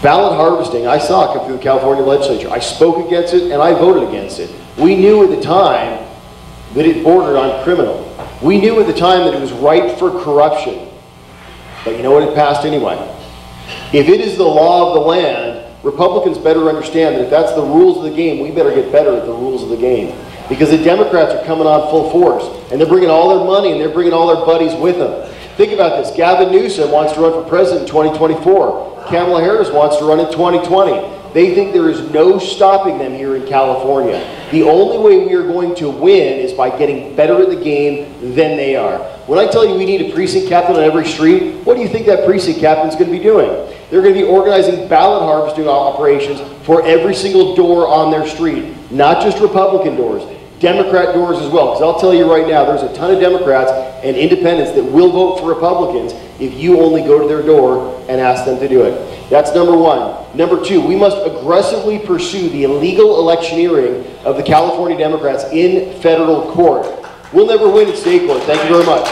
Speaker 2: Ballot harvesting, I saw it come through the California legislature. I spoke against it and I voted against it. We knew at the time that it bordered on criminal. We knew at the time that it was ripe for corruption. But you know what? It passed anyway. If it is the law of the land, Republicans better understand that if that's the rules of the game, we better get better at the rules of the game. Because the Democrats are coming on full force, and they're bringing all their money and they're bringing all their buddies with them. Think about this. Gavin Newsom wants to run for president in 2024. Kamala Harris wants to run in 2020. They think there is no stopping them here in California. The only way we are going to win is by getting better at the game than they are. When I tell you we need a precinct captain on every street, what do you think that precinct captain is going to be doing? They're going to be organizing ballot harvesting operations for every single door on their street. Not just Republican doors, Democrat doors as well. Because I'll tell you right now, there's a ton of Democrats and independents that will vote for Republicans if you only go to their door and ask them to do it. That's number one. Number two, we must aggressively pursue the illegal electioneering of the California Democrats in federal court. We'll never win in state court. Thank you very much.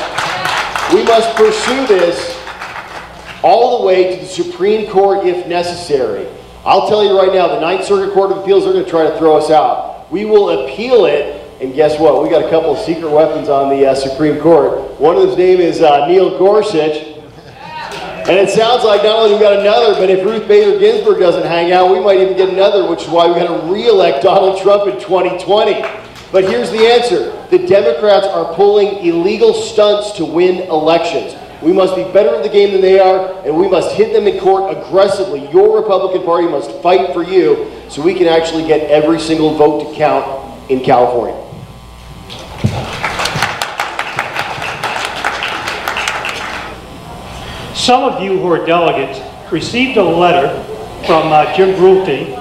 Speaker 2: We must pursue this all the way to the Supreme Court if necessary. I'll tell you right now, the Ninth Circuit Court of Appeals are going to try to throw us out. We will appeal it, and guess what? We got a couple of secret weapons on the Supreme Court. One of them's name is Neil Gorsuch. And it sounds like not only we got another, but if Ruth Bader Ginsburg doesn't hang out, we might even get another, which is why we got to re-elect Donald Trump in 2020. But here's the answer. The Democrats are pulling illegal stunts to win elections. We must be better at the game than they are, and we must hit them in court aggressively. Your Republican Party must fight for you so we can actually get every single vote to count in California.
Speaker 4: Some of you who are delegates received a letter from Jim Brulte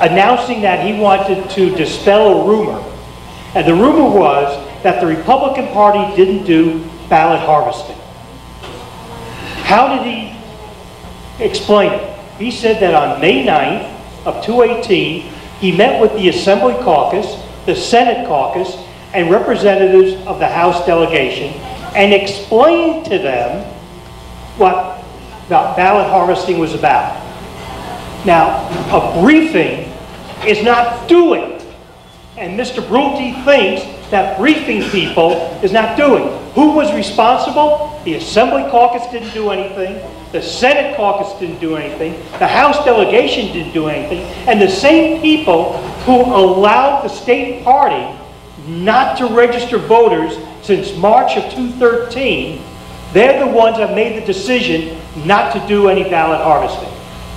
Speaker 4: announcing that he wanted to dispel a rumor. And the rumor was that the Republican Party didn't do ballot harvesting. How did he explain it? He said that on May 9th of 2018, he met with the Assembly Caucus, the Senate Caucus, and representatives of the House delegation and explained to them what ballot harvesting was about. Now, a briefing is not doing, and Mr. Brulte thinks that briefing people is not doing. Who was responsible? The Assembly Caucus didn't do anything, the Senate Caucus didn't do anything, the House delegation didn't do anything, and the same people who allowed the state party not to register voters since March of 2013, they're the ones that made the decision not to do any ballot harvesting.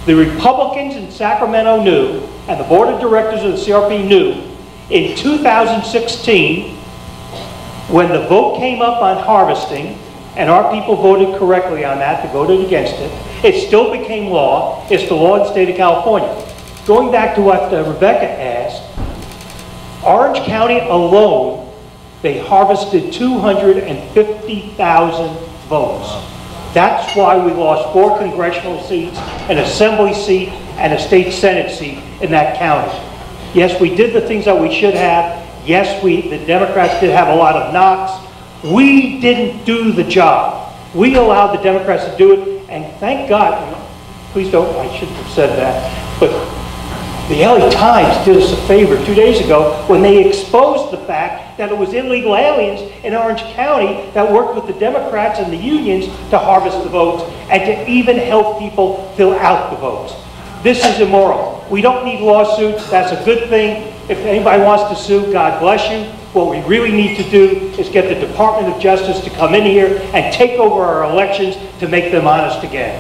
Speaker 4: The Republicans in Sacramento knew, and the board of directors of the CRP knew, in 2016, when the vote came up on harvesting, and our people voted correctly on that, they voted against it, it still became law. It's the law in the state of California. Going back to what Rebecca asked, Orange County alone, they harvested 250,000 votes. That's why we lost 4 congressional seats, an assembly seat, and a state senate seat in that county. Yes, we did the things that we should have. Yes, the Democrats did have a lot of knocks. We didn't do the job. We allowed the Democrats to do it, and thank God, please don't, I shouldn't have said that, but the LA Times did us a favor 2 days ago when they exposed the fact that it was illegal aliens in Orange County that worked with the Democrats and the unions to harvest the votes and to even help people fill out the votes. This is immoral. We don't need lawsuits. That's a good thing. If anybody wants to sue, God bless you. What we really need to do is get the Department of Justice to come in here and take over our elections to make them honest again.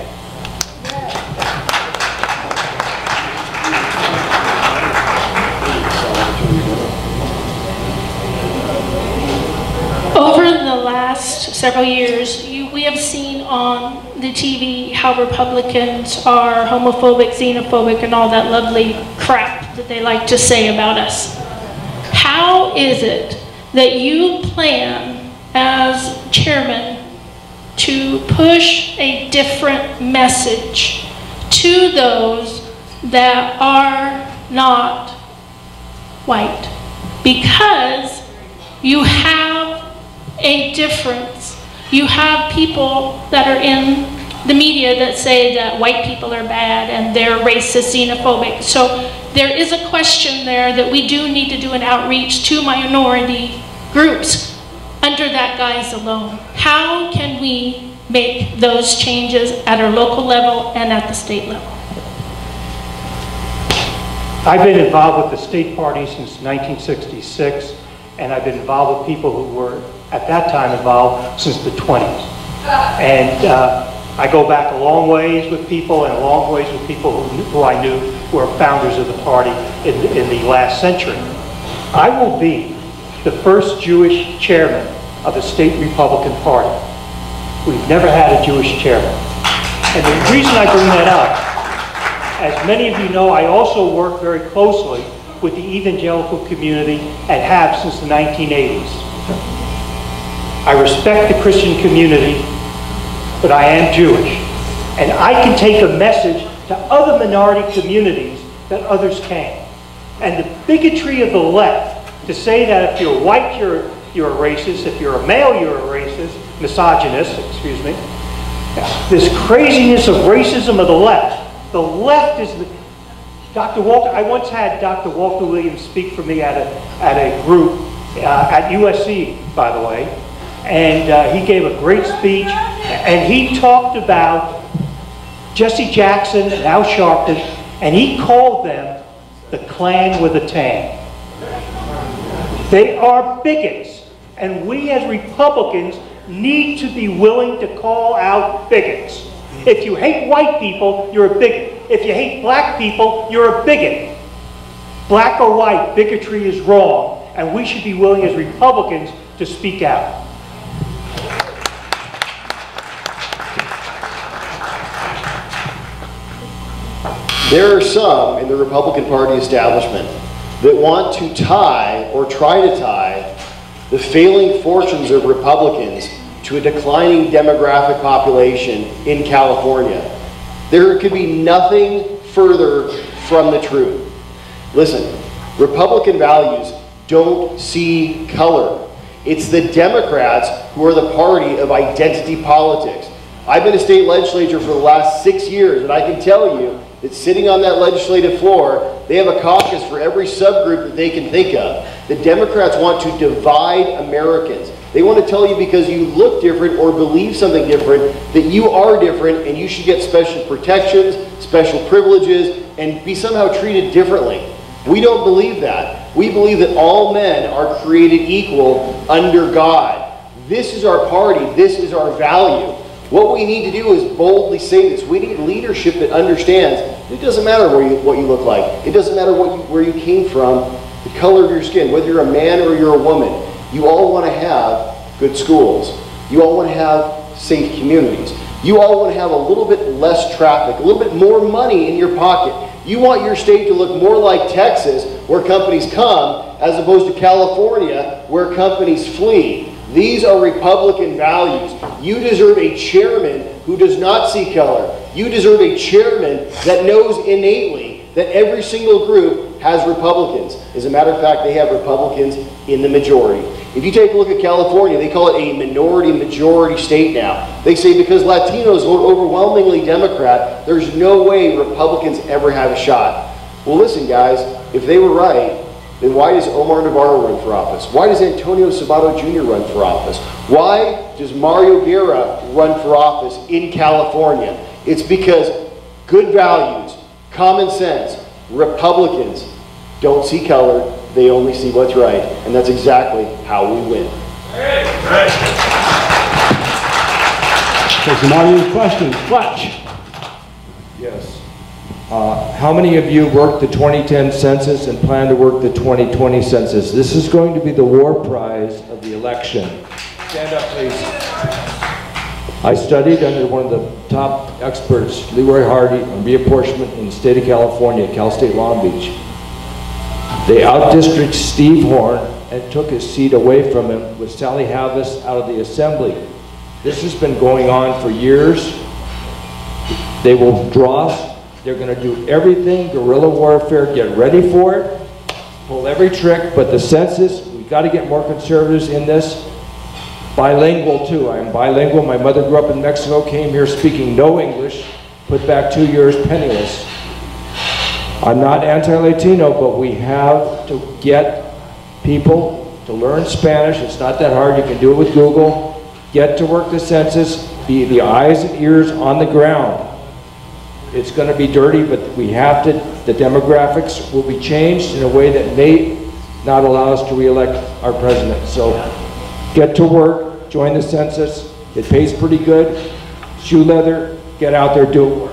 Speaker 5: Over the last several years, we have seen on the TV how Republicans are homophobic, xenophobic, and all that lovely crap that they like to say about us. How is it that you plan as chairman to push a different message to those that are not white? Because you have a difference. You have people that are in the media that say that white people are bad and they're racist, xenophobic. So there is a question there that we do need to do an outreach to minority groups under that guise alone. How can we make those changes at our local level and at the state level?
Speaker 4: I've been involved with the state party since 1966, and I've been involved with people who were at that time involved since the 20s. And I go back a long ways with people and a long ways with people who I knew were founders of the party in the last century. I will be the first Jewish chairman of the state Republican Party. We've never had a Jewish chairman. And the reason I bring that up, as many of you know, I also work very closely with the evangelical community and have since the 1980s. I respect the Christian community, but I am Jewish. And I can take a message to other minority communities that others can't. And the bigotry of the left to say that if you're white, you're a racist, if you're a male, you're a racist, misogynist, excuse me. This craziness of racism of the left. The left is the... Dr. Walter, I once had Dr. Walter Williams speak for me at a group at USC, by the way. And he gave a great speech, and he talked about Jesse Jackson and Al Sharpton, and he called them the Klan with a tan. They are bigots, and we as Republicans need to be willing to call out bigots. If you hate white people, you're a bigot. If you hate black people, you're a bigot. Black or white, bigotry is wrong, and we should be willing as Republicans to speak out.
Speaker 2: There are some in the Republican Party establishment that want to tie, or try to tie, the failing fortunes of Republicans to a declining demographic population in California. There could be nothing further from the truth. Listen, Republican values don't see color. It's the Democrats who are the party of identity politics. I've been a state legislator for the last 6 years, and I can tell you that sitting on that legislative floor, they have a caucus for every subgroup that they can think of. The Democrats want to divide Americans. They want to tell you because you look different or believe something different that you are different and you should get special protections, special privileges, and be somehow treated differently. We don't believe that. We believe that all men are created equal under God. This is our party. This is our value. What we need to do is boldly say this. We need leadership that understands it doesn't matter what you look like. It doesn't matter where you came from, the color of your skin, whether you're a man or you're a woman. You all want to have good schools. You all want to have safe communities. You all want to have a little bit less traffic, a little bit more money in your pocket. You want your state to look more like Texas, where companies come, as opposed to California, where companies flee. These are Republican values. You deserve a chairman who does not see color. You deserve a chairman that knows innately that every single group has Republicans. As a matter of fact, they have Republicans in the majority. If you take a look at California, they call it a minority-majority state now. They say because Latinos vote overwhelmingly Democrat, there's no way Republicans ever have a shot. Well, listen, guys, if they were right, then why does Omar Navarro run for office? Why does Antonio Sabato Jr. run for office? Why does Mario Guerra run for office in California? It's because good values, common sense, Republicans don't see color, they only see what's right, and that's exactly how we win.
Speaker 11: Take some audience questions. Fletch.
Speaker 12: Yes. How many of you worked the 2010 census and plan to work the 2020 census? This is going to be the war prize of the election. Stand up, please. I studied under one of the top experts, Leroy Hardy, on reapportionment in the state of California, Cal State Long Beach. They outdistricted Steve Horn and took his seat away from him with Sally Havis out of the assembly. This has been going on for years. They will draw, they're going to do everything, guerrilla warfare, get ready for it, pull every trick, but the census, we've got to get more conservatives in this. Bilingual too, I'm bilingual. My mother grew up in Mexico, came here speaking no English, put back 2 years penniless. I'm not anti-Latino, but we have to get people to learn Spanish. It's not that hard, you can do it with Google. Get to work the census, be the eyes and ears on the ground. It's going to be dirty, but we have to, the demographics will be changed in a way that may not allow us to re-elect our president. So get to work, join the census, it pays pretty good, shoe leather, get out there, do it.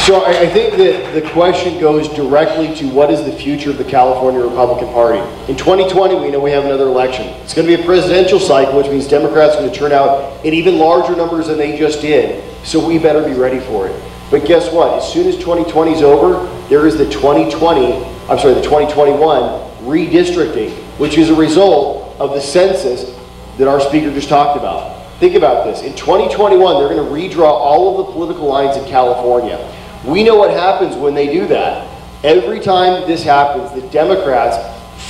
Speaker 2: So I think that the question goes directly to what is the future of the California Republican Party. In 2020, we know we have another election. It's going to be a presidential cycle, which means Democrats are going to turn out in even larger numbers than they just did. So we better be ready for it. But guess what? As soon as 2020 is over, there is the 2021 redistricting, which is a result of the census that our speaker just talked about. Think about this. In 2021, they're going to redraw all of the political lines in California. We know what happens when they do that. Every time this happens, the Democrats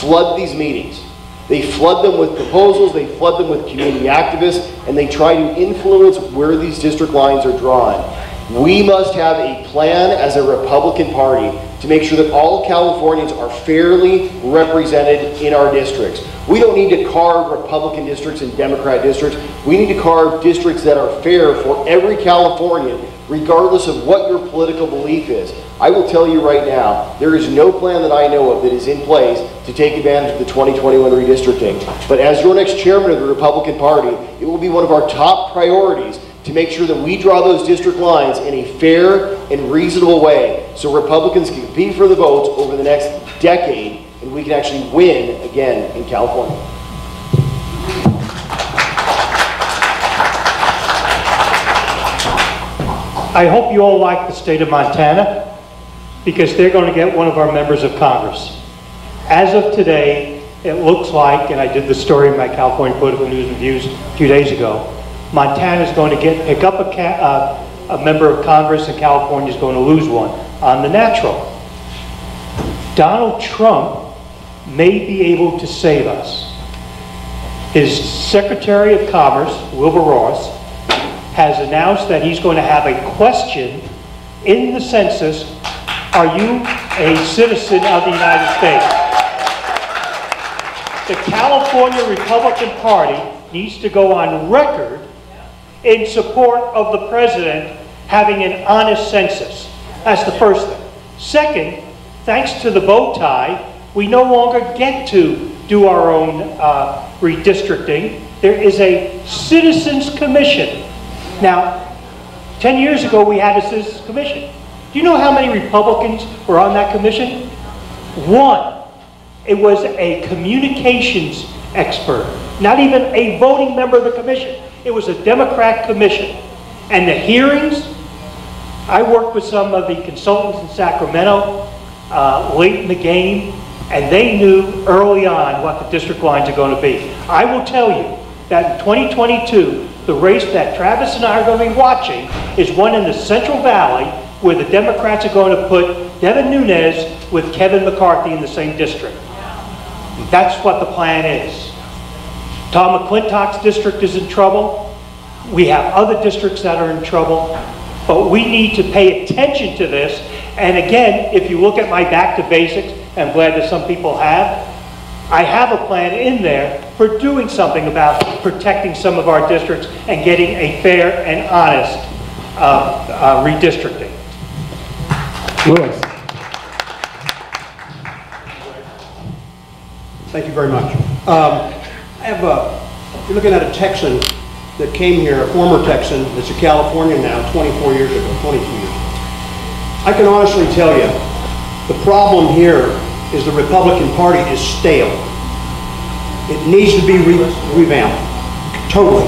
Speaker 2: flood these meetings. They flood them with proposals, they flood them with community activists, and they try to influence where these district lines are drawn. We must have a plan as a Republican Party to make sure that all Californians are fairly represented in our districts. We don't need to carve Republican districts and Democrat districts. We need to carve districts that are fair for every Californian, regardless of what your political belief is. I will tell you right now, there is no plan that I know of that is in place to take advantage of the 2021 redistricting. But as your next chairman of the Republican Party, it will be one of our top priorities to make sure that we draw those district lines in a fair and reasonable way so Republicans can compete for the votes over the next decade and we can actually win again in California.
Speaker 4: I hope you all like the state of Montana because they're going to get one of our members of Congress. As of today, it looks like, and I did the story in my California Political News and Views a few days ago, Montana is going to pick up a member of Congress and California is going to lose one on the natural. Donald Trump may be able to save us. His Secretary of Commerce, Wilbur Ross, has announced that he's going to have a question in the census, are you a citizen of the United States? The California Republican Party needs to go on record in support of the president having an honest census. That's the first thing. Second, thanks to the bow tie, we no longer get to do our own redistricting. There is a Citizens Commission. Now, 10 years ago we had a Citizens Commission. Do you know how many Republicans were on that commission? One. It was a communications expert, not even a voting member of the commission. It was a Democrat commission. And the hearings, I worked with some of the consultants in Sacramento late in the game, and they knew early on what the district lines are going to be. I will tell you that in 2022, the race that Travis and I are going to be watching is one in the Central Valley where the Democrats are going to put Devin Nunes with Kevin McCarthy in the same district. That's what the plan is. Tom McClintock's district is in trouble. We have other districts that are in trouble. But we need to pay attention to this. And again, if you look at my back to basics, I'm glad that some people have, I have a plan in there for doing something about protecting some of our districts and getting a fair and honest redistricting.
Speaker 11: Lewis.
Speaker 13: Thank you very much. You're looking at a Texan that came here, a former Texan that's a Californian now, 24 years ago, 22 years. I can honestly tell you, the problem here is the Republican Party is stale. It needs to be revamped, totally.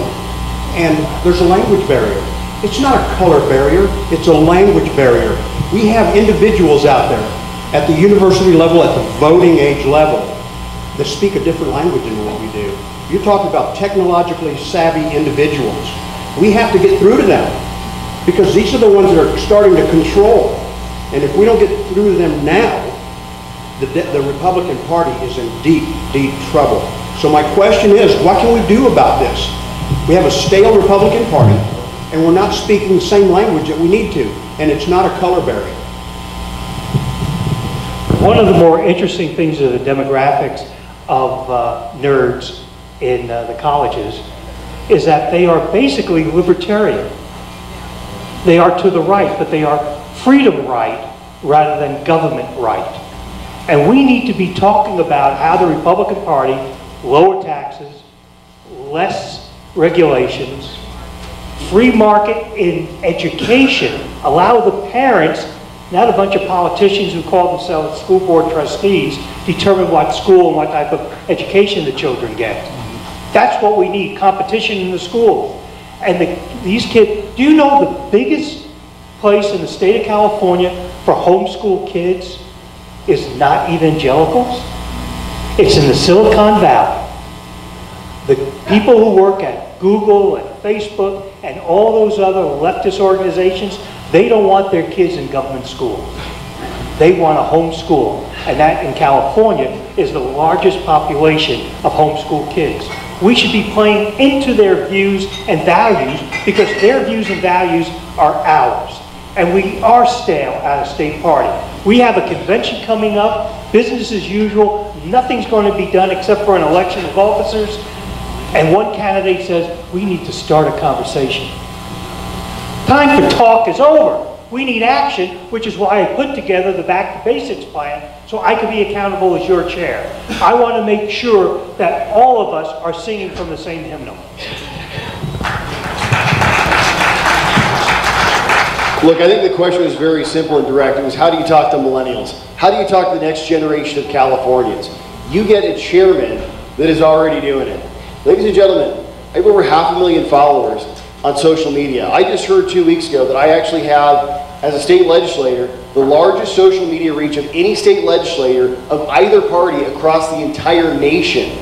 Speaker 13: And there's a language barrier. It's not a color barrier, it's a language barrier. We have individuals out there at the university level, at the voting age level, that speak a different language than what we do. You're talking about technologically savvy individuals. We have to get through to them because these are the ones that are starting to control. And if we don't get through to them now, the Republican Party is in deep, deep trouble. So my question is, what can we do about this? We have a stale Republican Party, and we're not speaking the same language that we need to, and it's not a color barrier.
Speaker 4: One of the more interesting things of the demographics of nerds in the colleges is that they are basically libertarian. They are to the right, but they are freedom right rather than government right. And we need to be talking about how the Republican Party, lower taxes, less regulations, free market in education, allow the parents, not a bunch of politicians who call themselves school board trustees, determine what school and what type of education the children get. That's what we need, competition in the schools. And these kids, do you know the biggest place in the state of California for homeschool kids is not evangelicals? It's in the Silicon Valley. The people who work at Google and Facebook and all those other leftist organizations, they don't want their kids in government schools. They want a homeschool. And that in California is the largest population of homeschool kids. We should be playing into their views and values because their views and values are ours. And we are stale at a state party. We have a convention coming up, business as usual, nothing's going to be done except for an election of officers. And one candidate says, we need to start a conversation. Time for talk is over. We need action, which is why I put together the Back to Basics plan so I can be accountable as your chair. I want to make sure that all of us are singing from the same hymnal.
Speaker 2: Look, I think the question was very simple and direct. It was, how do you talk to millennials? How do you talk to the next generation of Californians? You get a chairman that is already doing it. Ladies and gentlemen, I have over 500,000 followers on social media. I just heard 2 weeks ago that I actually have, as a state legislator, the largest social media reach of any state legislator of either party across the entire nation.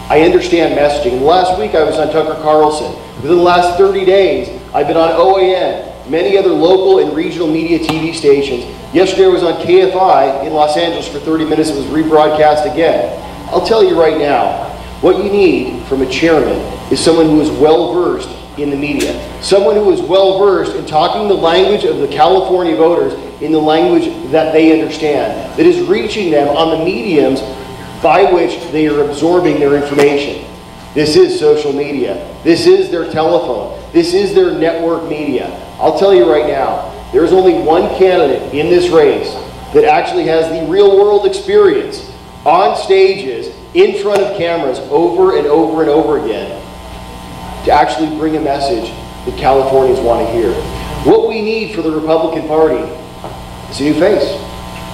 Speaker 2: I understand messaging. Last week I was on Tucker Carlson. Within the last 30 days, I've been on OAN, many other local and regional media TV stations. Yesterday I was on KFI in Los Angeles for 30 minutes. It was rebroadcast again. I'll tell you right now, what you need from a chairman is someone who is well-versed in the media. Someone who is well-versed in talking the language of the California voters in the language that they understand, that is reaching them on the mediums by which they are absorbing their information. This is social media. This is their telephone. This is their network media. I'll tell you right now, there's only one candidate in this race that actually has the real-world experience on stages, in front of cameras, over and over and over again, to actually bring a message that Californians want to hear. What we need for the Republican Party is a new face.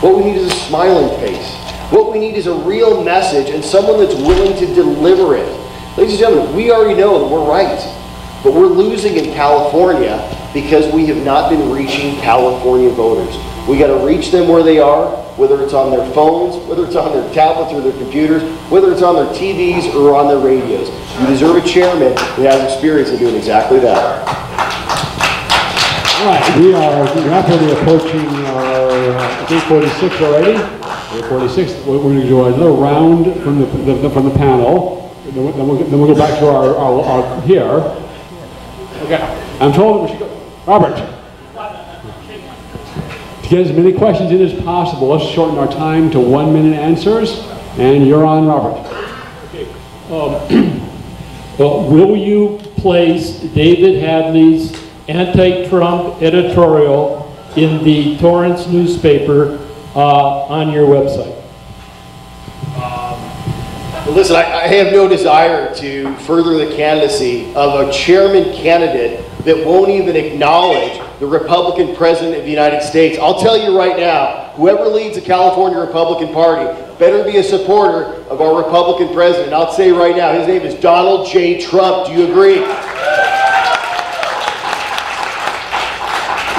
Speaker 2: What we need is a smiling face. What we need is a real message and someone that's willing to deliver it. Ladies and gentlemen, we already know that we're right, but we're losing in California because we have not been reaching California voters. We got to reach them where they are, whether it's on their phones, whether it's on their tablets or their computers, whether it's on their TVs or on their radios. You deserve a chairman that has experience in doing exactly that.
Speaker 11: All right, we are rapidly approaching our 8:46 already. 8:46. We're going to do another round from the panel. Then we'll go back to our here. Okay. I'm told we should go. Robert. To get as many questions in as possible, let's shorten our time to 1 minute answers. And you're on, Robert.
Speaker 14: Okay. Well, will you place David Hadley's anti-Trump editorial in the Torrance newspaper on your website?
Speaker 2: Well, listen, I have no desire to further the candidacy of a chairman candidate that won't even acknowledge the Republican President of the United States. I'll tell you right now, whoever leads the California Republican Party better be a supporter of our Republican President. I'll say right now, his name is Donald J. Trump. Do you agree?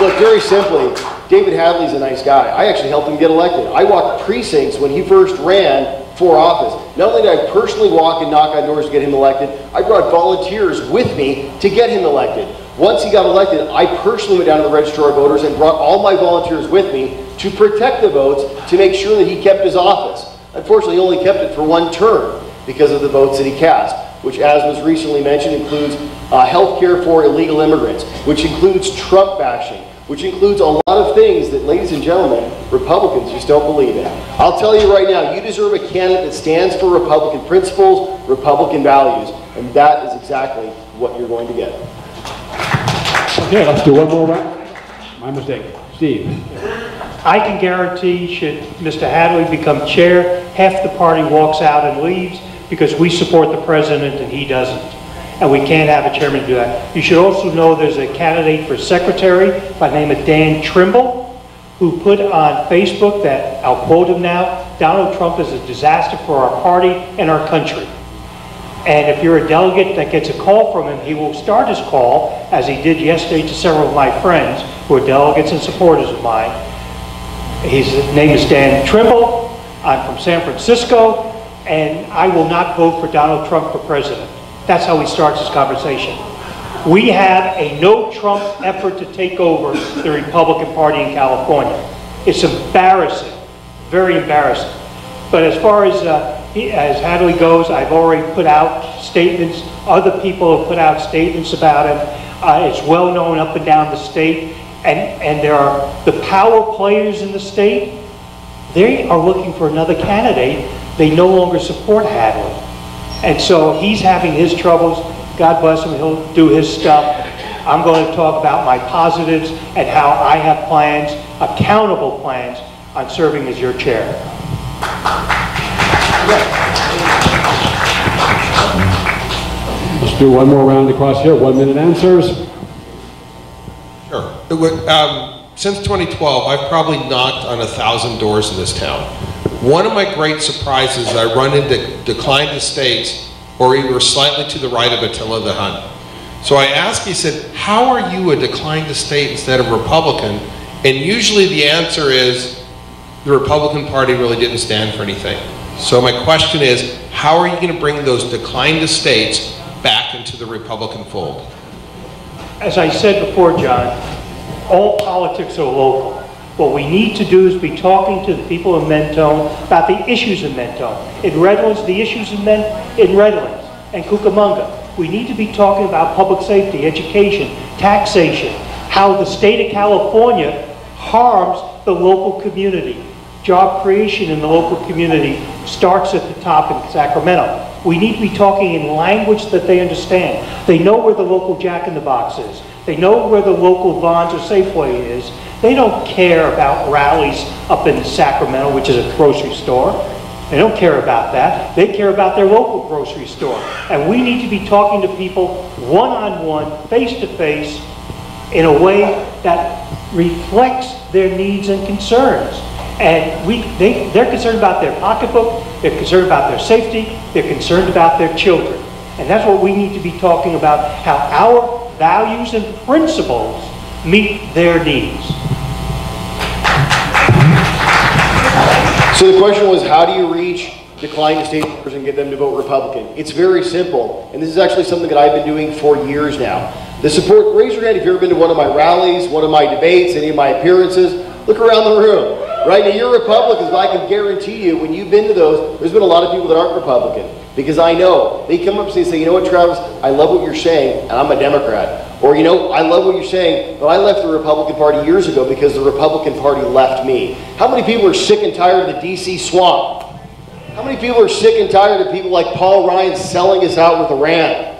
Speaker 2: Look, very simply, David Hadley's a nice guy. I actually helped him get elected. I walked precincts when he first ran for office. Not only did I personally walk and knock on doors to get him elected, I brought volunteers with me to get him elected. Once he got elected, I personally went down to the registrar of voters and brought all my volunteers with me to protect the votes, to make sure that he kept his office. Unfortunately, he only kept it for one term because of the votes that he cast, which, as was recently mentioned, includes health care for illegal immigrants, which includes Trump bashing, which includes a lot of things that, ladies and gentlemen, Republicans just don't believe in. I'll tell you right now, you deserve a candidate that stands for Republican principles, Republican values, and that is exactly what you're going to get.
Speaker 11: Okay, let's do one more round. My mistake. Steve.
Speaker 4: I can guarantee, should Mr. Hadley become chair, half the party walks out and leaves because we support the president and he doesn't. And we can't have a chairman do that. You should also know there's a candidate for secretary by the name of Dan Trimble, who put on Facebook that, I'll quote him now, Donald Trump is a disaster for our party and our country. And if you're a delegate that gets a call from him, he will start his call, as he did yesterday to several of my friends who are delegates and supporters of mine. His name is Dan Trimble. I'm from San Francisco, and I will not vote for Donald Trump for president. That's how he starts his conversation. We have a no-Trump effort to take over the Republican Party in California. It's embarrassing, very embarrassing. But as far as Hadley goes, I've already put out statements. Other people have put out statements about him. It's well known up and down the state. And there are the power players in the state. They are looking for another candidate. They no longer support Hadley. And so he's having his troubles. God bless him, he'll do his stuff. I'm going to talk about my positives and how I have plans, accountable plans, on serving as your chair.
Speaker 11: Let's do one more round across here. 1 minute answers.
Speaker 6: Sure. Since 2012, I've probably knocked on 1,000 doors in this town. One of my great surprises, I run into declined estates or either slightly to the right of Attila the Hun. So I asked, he said, how are you a declined estate instead of Republican? And usually the answer is the Republican Party really didn't stand for anything. So my question is, how are you going to bring those declined estates back into the Republican fold?
Speaker 4: As I said before, John, all politics are local. What we need to do is be talking to the people in Mentone about the issues in Mentone. In Redlands, the issues in Redlands and Cucamonga. We need to be talking about public safety, education, taxation, how the state of California harms the local community. Job creation in the local community starts at the top in Sacramento. We need to be talking in language that they understand. They know where the local Jack in the Box is. They know where the local Vons or Safeway is. They don't care about rallies up in Sacramento, which is a grocery store. They don't care about that. They care about their local grocery store. And we need to be talking to people one-on-one, face-to-face, in a way that reflects their needs and concerns. And they're concerned about their pocketbook, they're concerned about their safety, they're concerned about their children. And that's what we need to be talking about, how our values and principles meet their needs.
Speaker 2: So the question was, how do you reach declined estate holders and get them to vote Republican? It's very simple, and this is actually something that I've been doing for years now. The support, raise your hand if you've ever been to one of my rallies, one of my debates, any of my appearances. Look around the room. Right now, you're Republicans, but I can guarantee you, when you've been to those, there's been a lot of people that aren't Republican. Because I know, they come up to me and say, you know what, Travis, I love what you're saying, and I'm a Democrat. Or, you know, I love what you're saying, but I left the Republican Party years ago because the Republican Party left me. How many people are sick and tired of the DC swamp? How many people are sick and tired of people like Paul Ryan selling us out with Iran?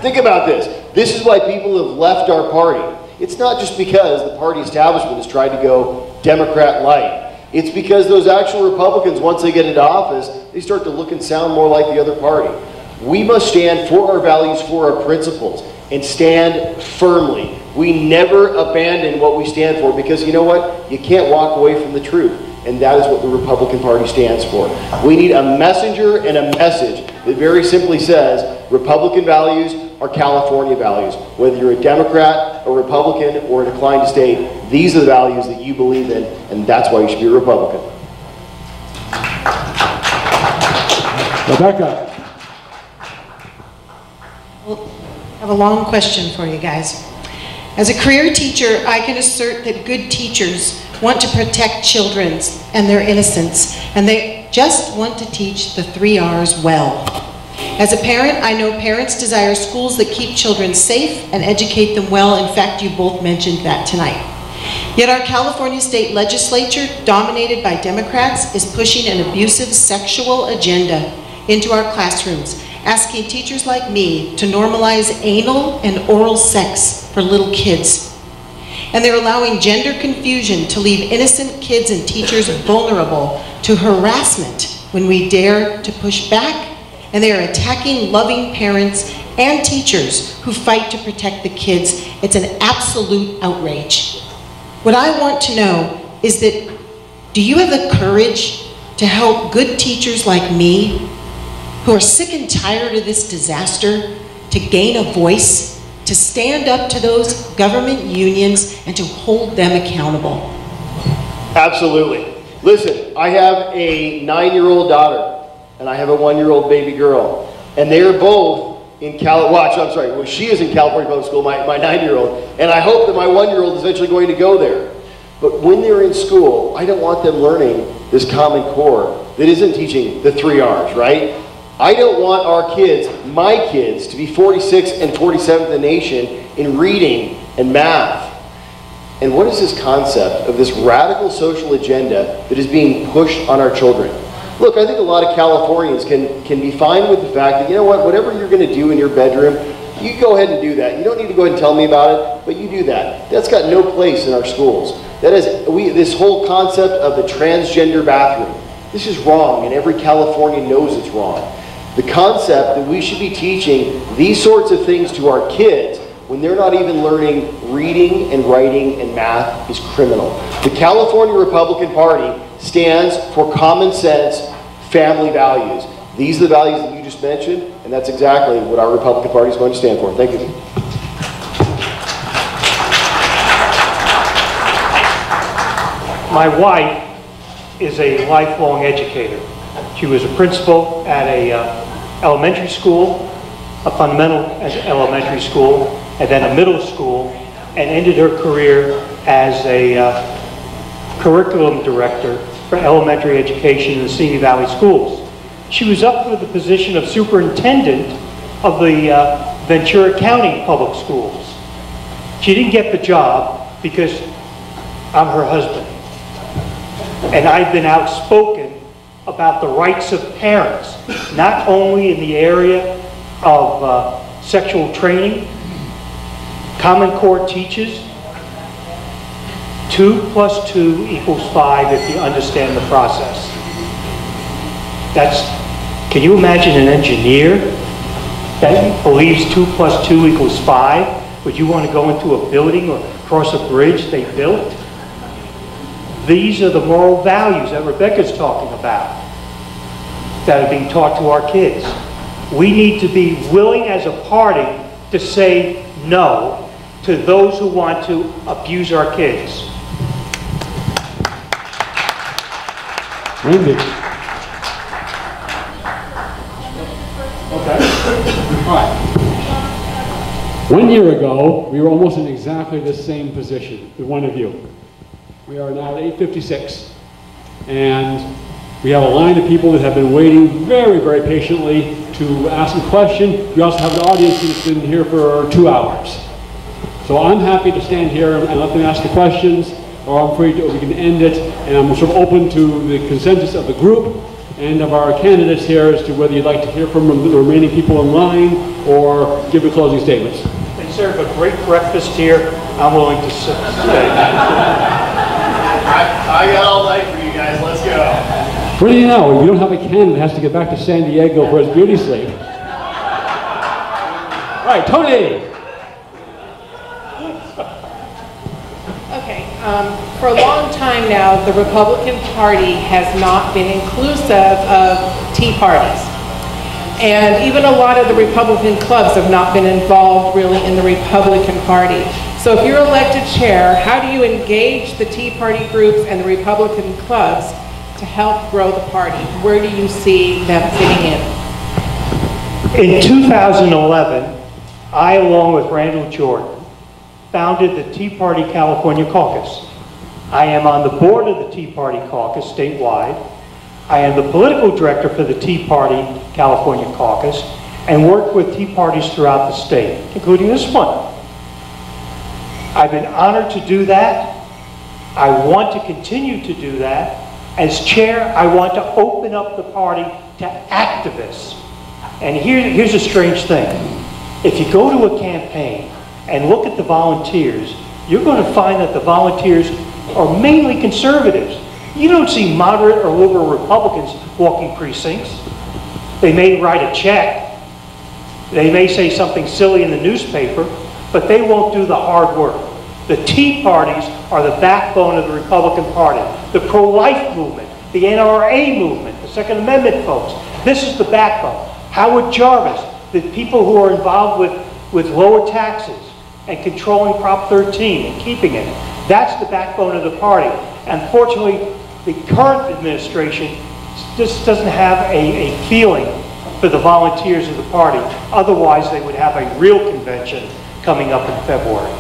Speaker 2: Think about this. This is why people have left our party. It's not just because the party establishment has tried to go Democrat light. It's because those actual Republicans, once they get into office, they start to look and sound more like the other party. We must stand for our values, for our principles, and stand firmly. We never abandon what we stand for, because you know what? You can't walk away from the truth. And that is what the Republican Party stands for. We need a messenger and a message that very simply says Republican values are California values. Whether you're a Democrat, a Republican, or a declined state, these are the values that you believe in, and that's why you should be a Republican.
Speaker 11: Rebecca.
Speaker 7: I have a long question for you guys. As a career teacher, I can assert that good teachers want to protect children and their innocence, and they just want to teach the 3 R's well. As a parent, I know parents desire schools that keep children safe and educate them well. In fact, you both mentioned that tonight. Yet our California state legislature, dominated by Democrats, is pushing an abusive sexual agenda into our classrooms, asking teachers like me to normalize anal and oral sex for little kids. And they're allowing gender confusion to leave innocent kids and teachers vulnerable to harassment when we dare to push back. And they are attacking loving parents and teachers who fight to protect the kids. It's an absolute outrage. What I want to know is that, do you have the courage to help good teachers like me, who are sick and tired of this disaster, to gain a voice, to stand up to those government unions and to hold them accountable?
Speaker 2: Absolutely. Listen, I have a 9-year-old daughter and I have a 1-year-old baby girl, and they are both in she is in California Public School, my 9-year-old, and I hope that my 1-year-old is eventually going to go there. But when they're in school, I don't want them learning this Common Core that isn't teaching the 3 R's, right? I don't want our kids, my kids, to be 46th and 47th in the nation in reading and math. And what is this concept of this radical social agenda that is being pushed on our children? Look, I think a lot of Californians can be fine with the fact that, you know what, whatever you're going to do in your bedroom, you go ahead and do that. You don't need to go ahead and tell me about it, but you do that. That's got no place in our schools. That is, this whole concept of the transgender bathroom, this is wrong, and every Californian knows it's wrong. The concept that we should be teaching these sorts of things to our kids when they're not even learning reading and writing and math is criminal. The California Republican Party stands for common sense family values. These are the values that you just mentioned, and that's exactly what our Republican Party is going to stand for. Thank you.
Speaker 4: My wife is a lifelong educator. She was a principal at a elementary school, a fundamental elementary school, and then a middle school, and ended her career as a curriculum director for elementary education in the Simi Valley schools. She was up for the position of superintendent of the Ventura County Public Schools. She didn't get the job because I'm her husband. And I've been outspoken about the rights of parents, not only in the area of sexual training. Common Core teaches 2 + 2 = 5 if you understand the process. Can you imagine an engineer that believes 2 + 2 = 5? Would you want to go into a building or cross a bridge they built? These are the moral values that Rebecca's talking about that are being taught to our kids. We need to be willing as a party to say no to those who want to abuse our kids.
Speaker 11: Randy. Okay. All right. 1 year ago, we were almost in exactly the same position with one of you. We are now at 8:56, and we have a line of people that have been waiting very, very patiently to ask a question. We also have an audience that's been here for 2 hours. So I'm happy to stand here and let them ask the questions, or I'm free to, we can end it, and I'm sort of open to the consensus of the group and of our candidates here as to whether you'd like to hear from the remaining people in line or give the closing statements.
Speaker 4: They serve a great breakfast here. I'm willing to stay.
Speaker 2: I got all night for you guys. guys, let's go.
Speaker 11: What do you know? If you don't have a candidate, has to get back to San Diego for his beauty sleep. All right, Tony.
Speaker 15: Okay, for a long time now, the Republican Party has not been inclusive of Tea Parties. And even a lot of the Republican clubs have not been involved really in the Republican Party. So if you're elected chair, how do you engage the Tea Party groups and the Republican clubs to help grow the party? Where do you see them fitting in?
Speaker 4: In 2011, I, along with Randall Jordan, founded the Tea Party California Caucus. I am on the board of the Tea Party Caucus statewide. I am the political director for the Tea Party California Caucus and work with Tea Parties throughout the state, including this one. I've been honored to do that. I want to continue to do that. As chair, I want to open up the party to activists. And here's a strange thing. If you go to a campaign and look at the volunteers, you're going to find that the volunteers are mainly conservatives. You don't see moderate or liberal Republicans walking precincts. They may write a check. They may say something silly in the newspaper, but they won't do the hard work. The Tea Parties are the backbone of the Republican Party. The pro-life movement, the NRA movement, the Second Amendment folks. This is the backbone. Howard Jarvis, the people who are involved with lower taxes and controlling Prop 13 and keeping it. That's the backbone of the party. Unfortunately, the current administration just doesn't have a feeling for the volunteers of the party. Otherwise, they would have a real convention coming up in February.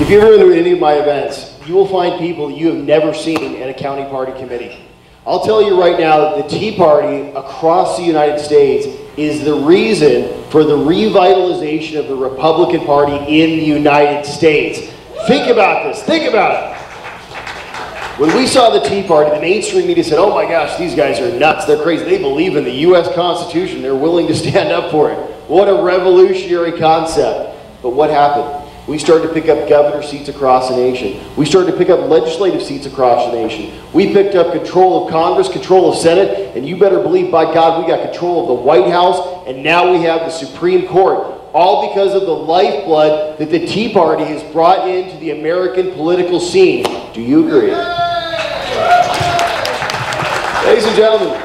Speaker 2: If you're ever to any of my events, you will find people you have never seen in a county party committee. I'll tell you right now that the Tea Party across the United States is the reason for the revitalization of the Republican Party in the United States. Think about this. Think about it. When we saw the Tea Party, the mainstream media said, oh my gosh, these guys are nuts. They're crazy. They believe in the U.S. Constitution. They're willing to stand up for it. What a revolutionary concept. But what happened? We started to pick up governor seats across the nation. We started to pick up legislative seats across the nation. We picked up control of Congress, control of Senate, and you better believe, by God, we got control of the White House, and now we have the Supreme Court. All because of the lifeblood that the Tea Party has brought into the American political scene. Do you agree? Ladies and gentlemen,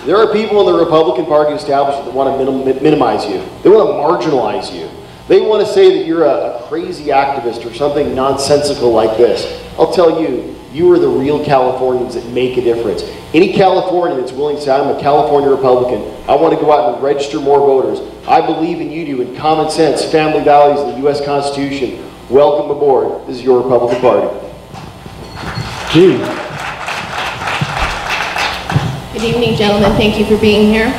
Speaker 2: there are people in the Republican Party establishment that want to minimize you. They want to marginalize you. They want to say that you're a crazy activist or something nonsensical like this. I'll tell you, you are the real Californians that make a difference. Any Californian that's willing to say, I'm a California Republican, I want to go out and register more voters. I believe in you do, in common sense, family values, and the U.S. Constitution. Welcome aboard. This is your Republican Party.
Speaker 11: Gene.
Speaker 16: Good evening, gentlemen. Thank you for being here.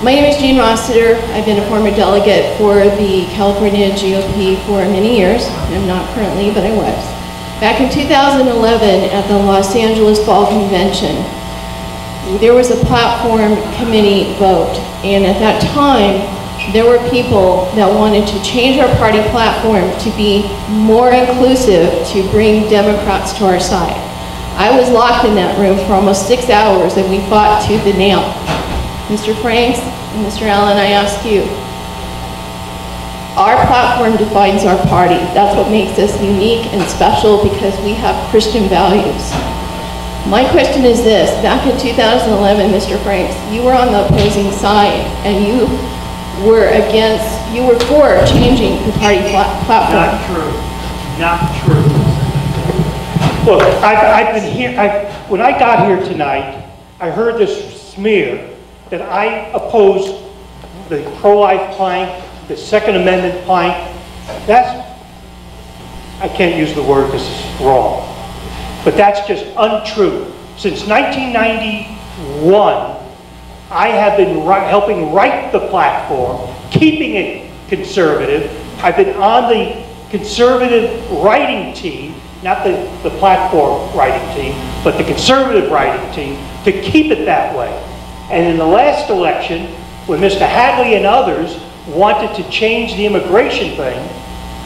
Speaker 16: My name is Jean Rossiter. I've been a former delegate for the California GOP for many years. I'm not currently, but I was. Back in 2011 at the Los Angeles Fall Convention, there was a platform committee vote, and at that time, there were people that wanted to change our party platform to be more inclusive, to bring Democrats to our side. I was locked in that room for almost 6 hours, and we fought tooth and nail. Mr. Franks and Mr. Allen, I ask you, our platform defines our party. That's what makes us unique and special, because we have Christian values. My question is this: back in 2011, Mr. Franks, you were on the opposing side, and you were for changing the party platform.
Speaker 4: Not true. Not true. Look, I've been here. When I got here tonight, I heard this smear that I oppose the pro-life plank, the Second Amendment plank. I can't use the word because it's wrong, but that's just untrue. Since 1991, I have been helping write the platform, keeping it conservative. I've been on the conservative writing team, not the platform writing team, but the conservative writing team, to keep it that way. And in the last election, when Mr. Hadley and others wanted to change the immigration thing,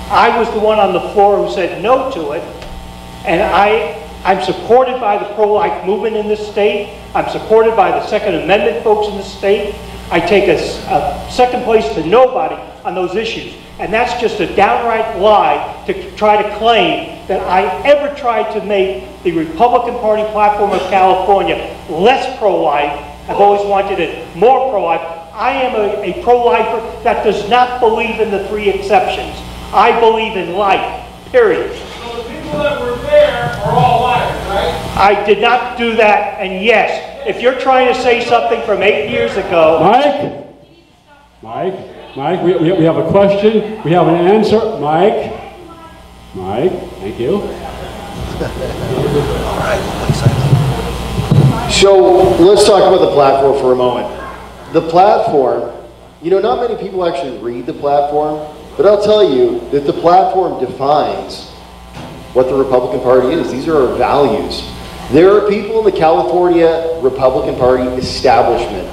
Speaker 4: I was the one on the floor who said no to it, And I'm supported by the pro-life movement in this state. I'm supported by the Second Amendment folks in the state. I take a second place to nobody on those issues. And that's just a downright lie to try to claim that I ever tried to make the Republican Party platform of California less pro-life. I've always wanted it more pro-life. I am a pro-lifer that does not believe in the three exceptions. I believe in life, period.
Speaker 17: So the people that were there are all liars, right?
Speaker 4: I did not do that, and yes, if you're trying to say something from 8 years ago...
Speaker 11: Mike, we have a question, we have an answer. Mike, thank you.
Speaker 2: So let's talk about the platform for a moment. The platform, you know, not many people actually read the platform, but I'll tell you that the platform defines what the Republican Party is. These are our values. There are people in the California Republican Party establishment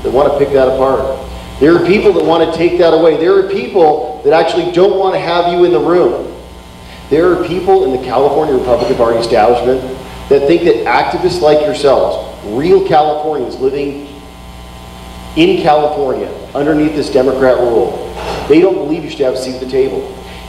Speaker 2: that want to pick that apart. There are people that want to take that away. There are people that actually don't want to have you in the room. There are people in the California Republican Party establishment that think that activists like yourselves, real Californians living in California underneath this Democrat rule, they don't believe you should have a seat at the table.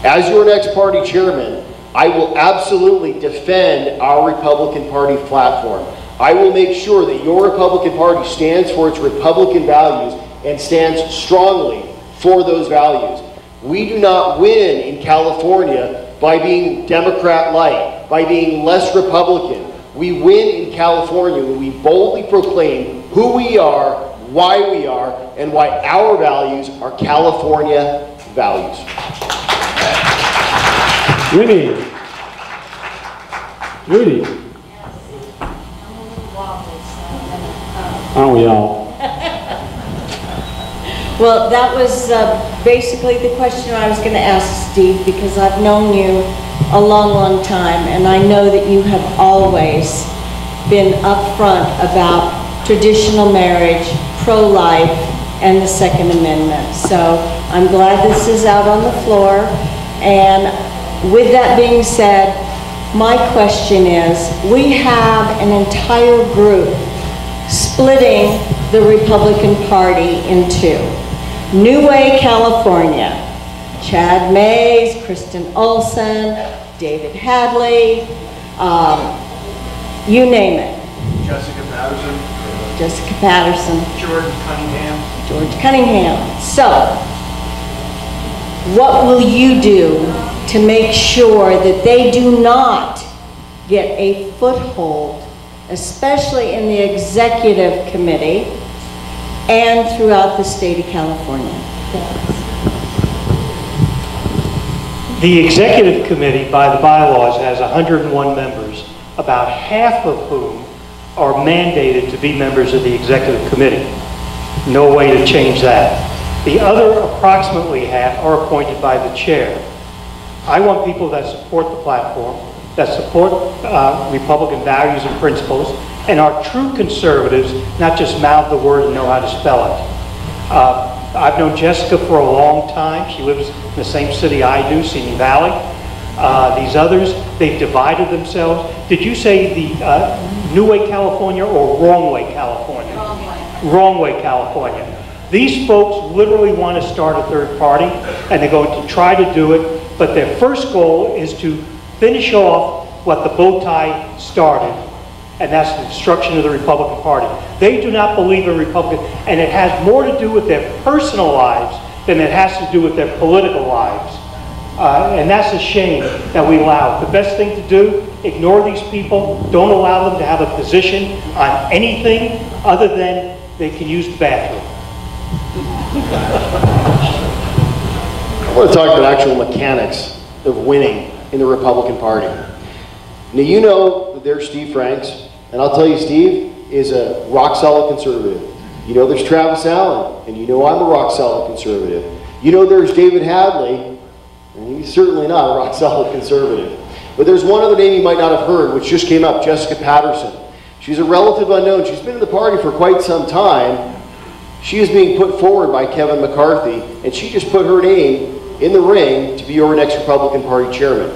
Speaker 2: As your next party chairman, I will absolutely defend our Republican Party platform. I will make sure that your Republican Party stands for its Republican values and stands strongly for those values. We do not win in California by being Democrat-like, by being less Republican. We win in California when we boldly proclaim who we are, why we are, and why our values are California values.
Speaker 11: Judy. Aren't we all?
Speaker 18: Well, that was basically the question I was going to ask Steve, because I've known you a long, long time, and I know that you have always been upfront about traditional marriage, pro-life, and the Second Amendment. So I'm glad this is out on the floor. And with that being said, my question is, we have an entire group splitting the Republican Party in two. New Way, California, Chad Mays, Kristen Olson, David Hadley, you name it.
Speaker 13: Jessica
Speaker 18: Patterson. George Cunningham. So, what will you do to make sure that they do not get a foothold, especially in the executive committee and throughout the state of California?
Speaker 4: The executive committee, by the bylaws, has 101 members, about half of whom are mandated to be members of the executive committee. No way to change that. The other approximately half are appointed by the chair. I want people that support the platform, that support Republican values and principles, and are true conservatives, not just mouth the word and know how to spell it. I've known Jessica for a long time. She lives in the same city I do, Simi Valley. These others, they've divided themselves. Did you say the New Way, California, or Wrong Way, California?
Speaker 18: Wrong Way.
Speaker 4: Wrong Way, California. These folks literally want to start a third party, and they're going to try to do it, but their first goal is to finish off what the bow tie started, and that's the destruction of the Republican Party. They do not believe in Republican, and it has more to do with their personal lives than it has to do with their political lives. And that's a shame that we allow. The best thing to do, ignore these people, don't allow them to have a position on anything other than they can use the bathroom.
Speaker 2: I want to talk about actual mechanics of winning in the Republican Party. Now, you know that there's Steve Franks, and I'll tell you, Steve is a rock-solid conservative. You know there's Travis Allen, and you know I'm a rock-solid conservative. You know there's David Hadley, and he's certainly not a rock-solid conservative. But there's one other name you might not have heard, which just came up, Jessica Patterson. She's a relative unknown. She's been in the party for quite some time. She is being put forward by Kevin McCarthy, and she just put her name in the ring to be your next Republican Party chairman.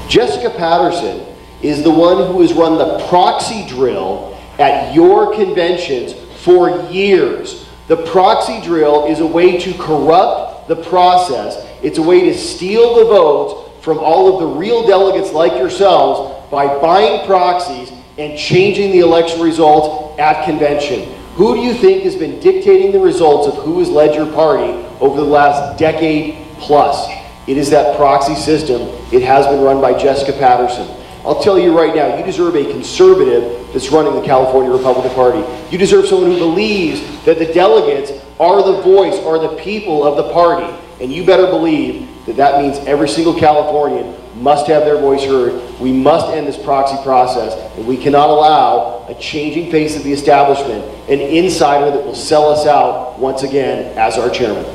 Speaker 2: Jessica Patterson is the one who has run the proxy drill at your conventions for years. The proxy drill is a way to corrupt the process. It's a way to steal the votes from all of the real delegates like yourselves by buying proxies and changing the election results at convention. Who do you think has been dictating the results of who has led your party over the last decade plus? It is that proxy system. It has been run by Jessica Patterson. I'll tell you right now, you deserve a conservative that's running the California Republican Party. You deserve someone who believes that the delegates are the voice, are the people of the party. And you better believe that that means every single Californian must have their voice heard. We must end this proxy process, and we cannot allow a changing face of the establishment, an insider that will sell us out once again as our chairman.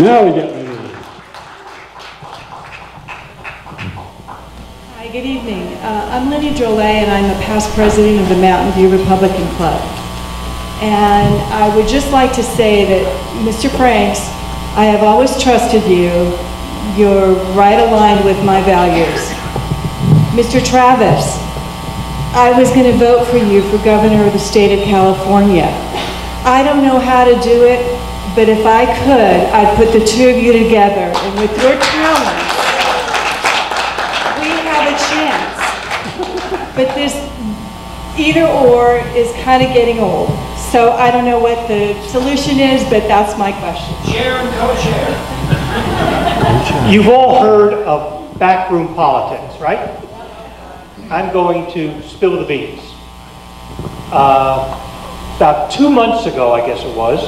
Speaker 11: Now we get
Speaker 19: Hi, good evening. I'm Lydia Drolet, and I'm the past president of the Mountain View Republican Club. And I would just like to say that, Mr. Franks, I have always trusted you. You're right aligned with my values. Mr. Travis, I was going to vote for you for governor of the state of California. I don't know how to do it, but if I could, I'd put the two of you together, and with your talent, we have a chance. But this either or is kind of getting old. So I don't know what the solution is, but that's my question.
Speaker 4: Chair and co-chair. You've all heard of backroom politics, right? I'm going to spill the beans. About 2 months ago, I guess it was,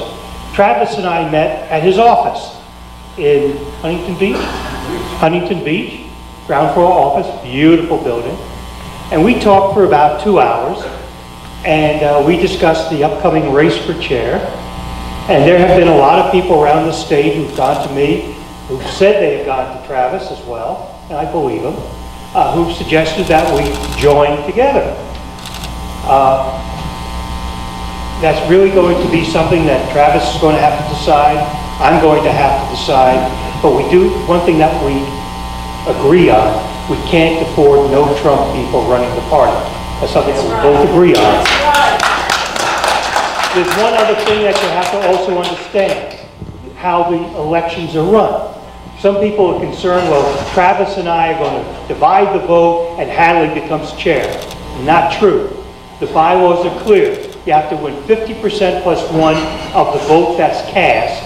Speaker 4: Travis and I met at his office in Huntington Beach, ground floor office, beautiful building. And we talked for about 2 hours, and we discussed the upcoming race for chair. And there have been a lot of people around the state who've gone to me, who've said they have gone to Travis as well, and I believe them, who've suggested that we join together. That's really going to be something that Travis is going to have to decide. I'm going to have to decide. But we do, one thing that we agree on, we can't afford no Trump people running the party. That's something that we both agree on. There's one other thing that you have to also understand, how the elections are run. Some people are concerned, well, Travis and I are going to divide the vote and Hadley becomes chair. Not true. The bylaws are clear. You have to win 50% plus one of the vote that's cast.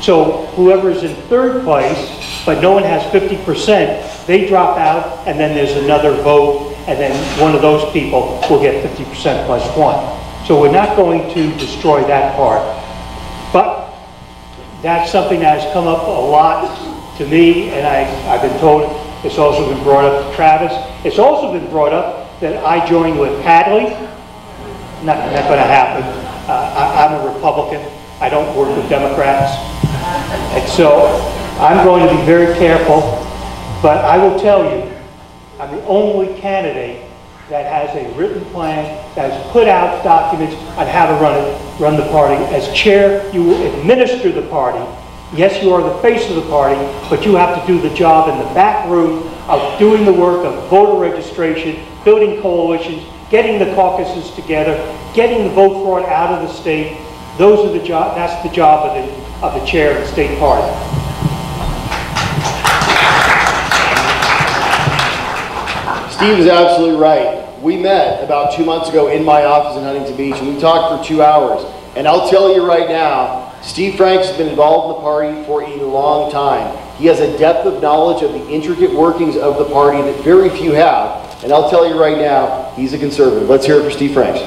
Speaker 4: So whoever is in third place, but no one has 50%, they drop out, and then there's another vote, and then one of those people will get 50% plus one. So we're not going to destroy that part. But that's something that has come up a lot to me, and I've been told it's also been brought up to Travis. It's also been brought up that I join with Hadley. Not going to happen. I'm a Republican. I don't work with Democrats. And so I'm going to be very careful. But I will tell you, I'm the only candidate that has a written plan, that has put out documents on how to run the party. As chair, you will administer the party. Yes, you are the face of the party, but you have to do the job in the back room of doing the work of voter registration, building coalitions, getting the caucuses together, getting the vote fraud out of the state. Those are the job. That's the job of the chair of the state party.
Speaker 2: Steve is absolutely right. We met about 2 months ago in my office in Huntington Beach, and we talked for 2 hours. And I'll tell you right now, Steve Franks has been involved in the party for a long time. He has a depth of knowledge of the intricate workings of the party that very few have. And I'll tell you right now, he's a conservative. Let's hear it for Steve Franks.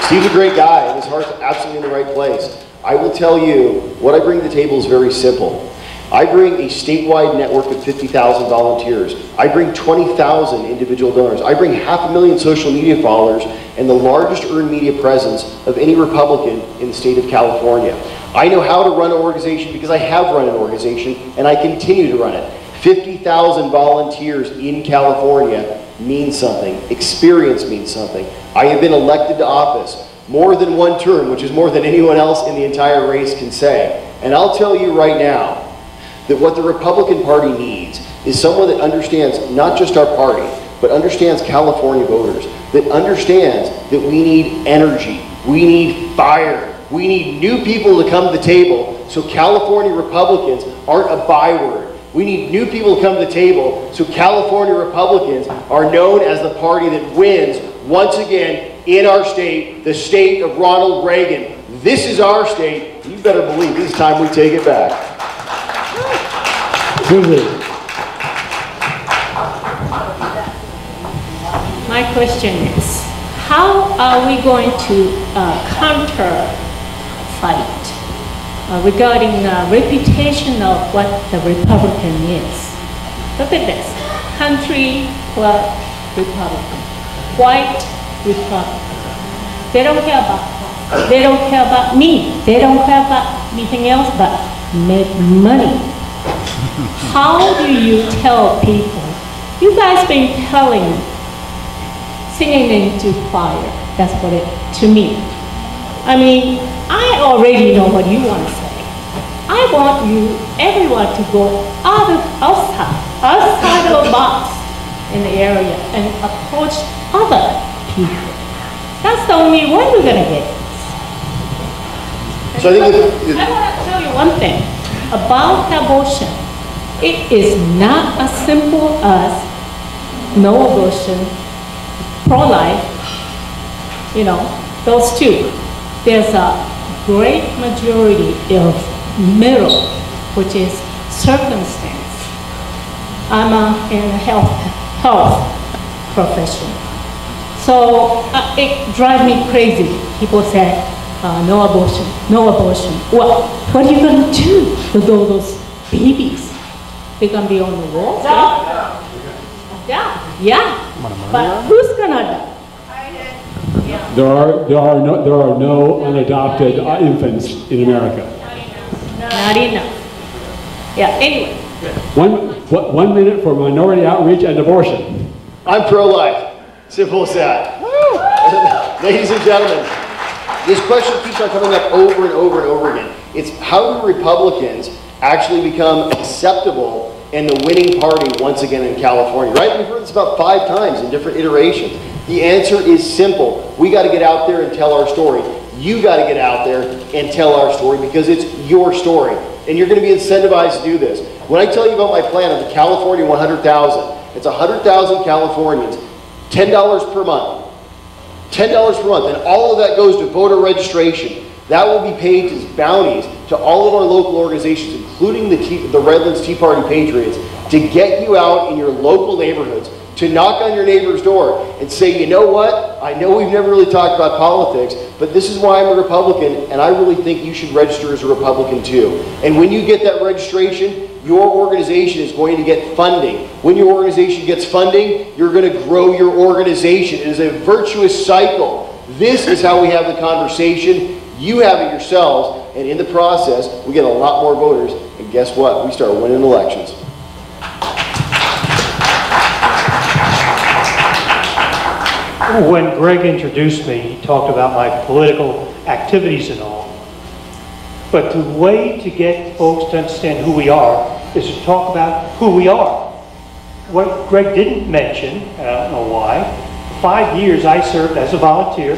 Speaker 2: Steve's a great guy, and his heart's absolutely in the right place. I will tell you, what I bring to the table is very simple. I bring a statewide network of 50,000 volunteers. I bring 20,000 individual donors. I bring 500,000 social media followers and the largest earned media presence of any Republican in the state of California. I know how to run an organization because I have run an organization and I continue to run it. 50,000 volunteers in California means something. Experience means something. I have been elected to office more than one term, which is more than anyone else in the entire race can say. And I'll tell you right now that what the Republican Party needs is someone that understands not just our party, but understands California voters, that understands that we need energy, we need fire, we need new people to come to the table so California Republicans aren't a byword. We need new people to come to the table so California Republicans are known as the party that wins once again in our state, the state of Ronald Reagan. This is our state. You better believe this time we take it back.
Speaker 3: My question is, how are we going to counter fight regarding reputation of what the Republican is? Look at this, country club Republican, white Republican. They don't care about us. They don't care about me. They don't care about anything else but make money. How do you tell people? You guys been singing into fire. That's what it, to me. I mean, I already know what you want to say. I want you, everyone, to go outside of the box in the area and approach other people. That's the only way we're going to get this.
Speaker 2: So I think
Speaker 3: I want to tell you one thing about abortion. It is not as simple as no abortion, pro-life, you know, those two. There's a great majority of middle, which is circumstance. I'm in the health profession. So it drives me crazy. People say, no abortion, no abortion. Well, what are you going to do with all those babies? They're going to be on the wall? Yeah. But who's going to die?
Speaker 11: There are no unadopted infants in America.
Speaker 3: Not enough. Yeah, anyway.
Speaker 11: 1 minute for minority outreach and abortion.
Speaker 2: I'm pro-life. Simple as that. Ladies and gentlemen, this question keeps on coming up over and over and over again. It's how do Republicans actually become acceptable and the winning party once again in California, right? We've heard this about 5 times in different iterations. The answer is simple. We got to get out there and tell our story. You got to get out there and tell our story because it's your story. And you're going to be incentivized to do this. When I tell you about my plan of the California 100,000, it's 100,000 Californians, $10 per month. $10 per month. And all of that goes to voter registration. That will be paid as bounties to all of our local organizations, including the Redlands Tea Party Patriots, to get you out in your local neighborhoods, to knock on your neighbor's door and say, you know what, I know we've never really talked about politics, but this is why I'm a Republican, and I really think you should register as a Republican too. And when you get that registration, your organization is going to get funding. When your organization gets funding, you're going to grow your organization. It is a virtuous cycle. This is how we have the conversation. You have it yourselves, and in the process, we get a lot more voters, and guess what? We start winning elections.
Speaker 4: When Greg introduced me, he talked about my political activities and all. But the way to get folks to understand who we are is to talk about who we are. What Greg didn't mention, and I don't know why, for 5 years I served as a volunteer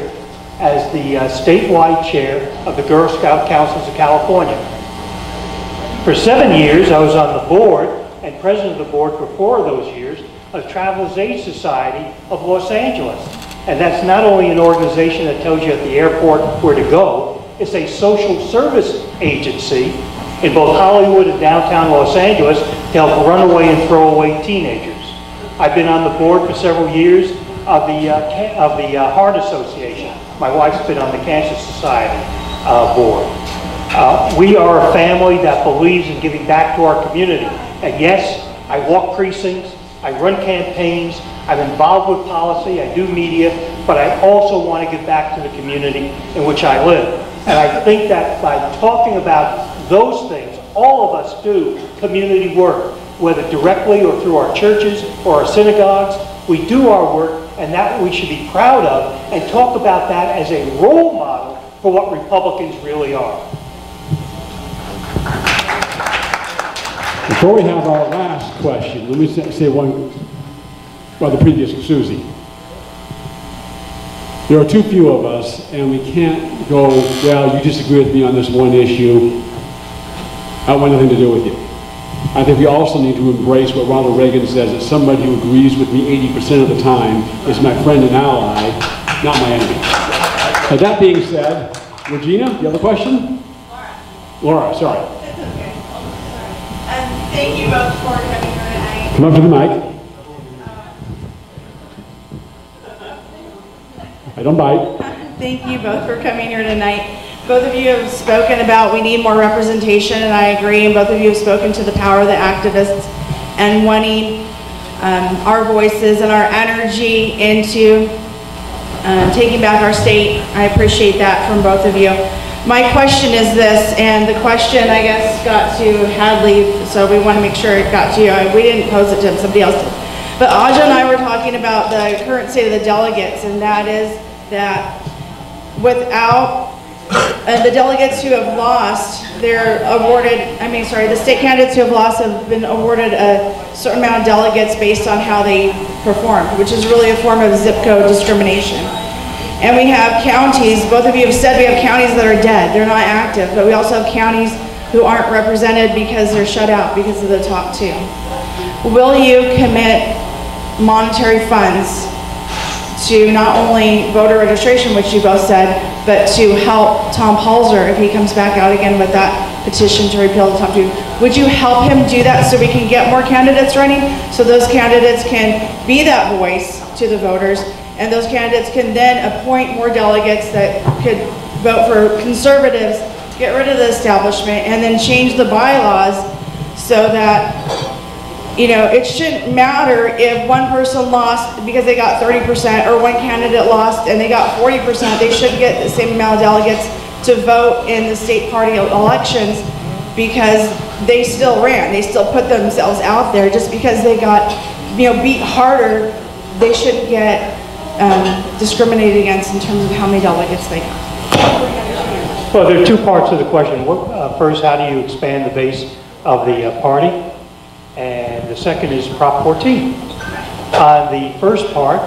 Speaker 4: as the statewide chair of the Girl Scout Councils of California. For 7 years I was on the board and president of the board for 4 of those years of Travelers Aid Society of Los Angeles. And that's not only an organization that tells you at the airport where to go, it's a social service agency in both Hollywood and downtown Los Angeles to help runaway and throwaway teenagers. I've been on the board for several years of the Heart Association. My wife's been on the Cancer Society board. We are a family that believes in giving back to our community. And yes, I walk precincts, I run campaigns, I'm involved with policy, I do media, but I also want to give back to the community in which I live. And I think that by talking about those things, all of us do community work, whether directly or through our churches or our synagogues. We do our work, and that we should be proud of, and talk about that as a role model for what Republicans really are.
Speaker 11: Before we have our last question, let me say one, well, the previous Susie. There are too few of us, and we can't go, well, you disagree with me on this one issue. I want nothing to do with you. I think we also need to embrace what Ronald Reagan says, that somebody who agrees with me 80% of the time is my friend and ally, not my enemy. So that being said, Regina, you have a question? Laura, sorry.
Speaker 20: That's okay. Thank you both for coming here tonight.
Speaker 11: Come up to the mic. I don't bite.
Speaker 20: Thank you both for coming here tonight. Both of you have spoken about we need more representation, and I agree, and both of you have spoken to the power of the activists and wanting our voices and our energy into taking back our state. I appreciate that from both of you. My question is this, and the question, I guess, got to Hadley, so we want to make sure it got to you. We didn't pose it to him, somebody else did. But Aja and I were talking about the current state of the delegates, and that is that without the delegates who have lost, they're awarded, the state candidates who have lost have been awarded a certain amount of delegates based on how they performed, which is really a form of zip code discrimination. And we have counties, both of you have said we have counties that are dead, they're not active, but we also have counties who aren't represented because they're shut out because of the top two. Will you commit monetary funds to not only voter registration, which you both said, but to help Tom Palzer if he comes back out again with that petition to repeal the top two? Would you help him do that so we can get more candidates running, so those candidates can be that voice to the voters, and those candidates can then appoint more delegates that could vote for conservatives, get rid of the establishment, and then change the bylaws so that, you know, it shouldn't matter if one person lost because they got 30% or one candidate lost and they got 40%. They should get the same amount of delegates to vote in the state party elections because they still ran. They still put themselves out there. Just because they got, you know, beat harder, they shouldn't get discriminated against in terms of how many delegates they got.
Speaker 4: Well, there are two parts of the question. First, how do you expand the base of the party? And the second is Prop 14. On the first part,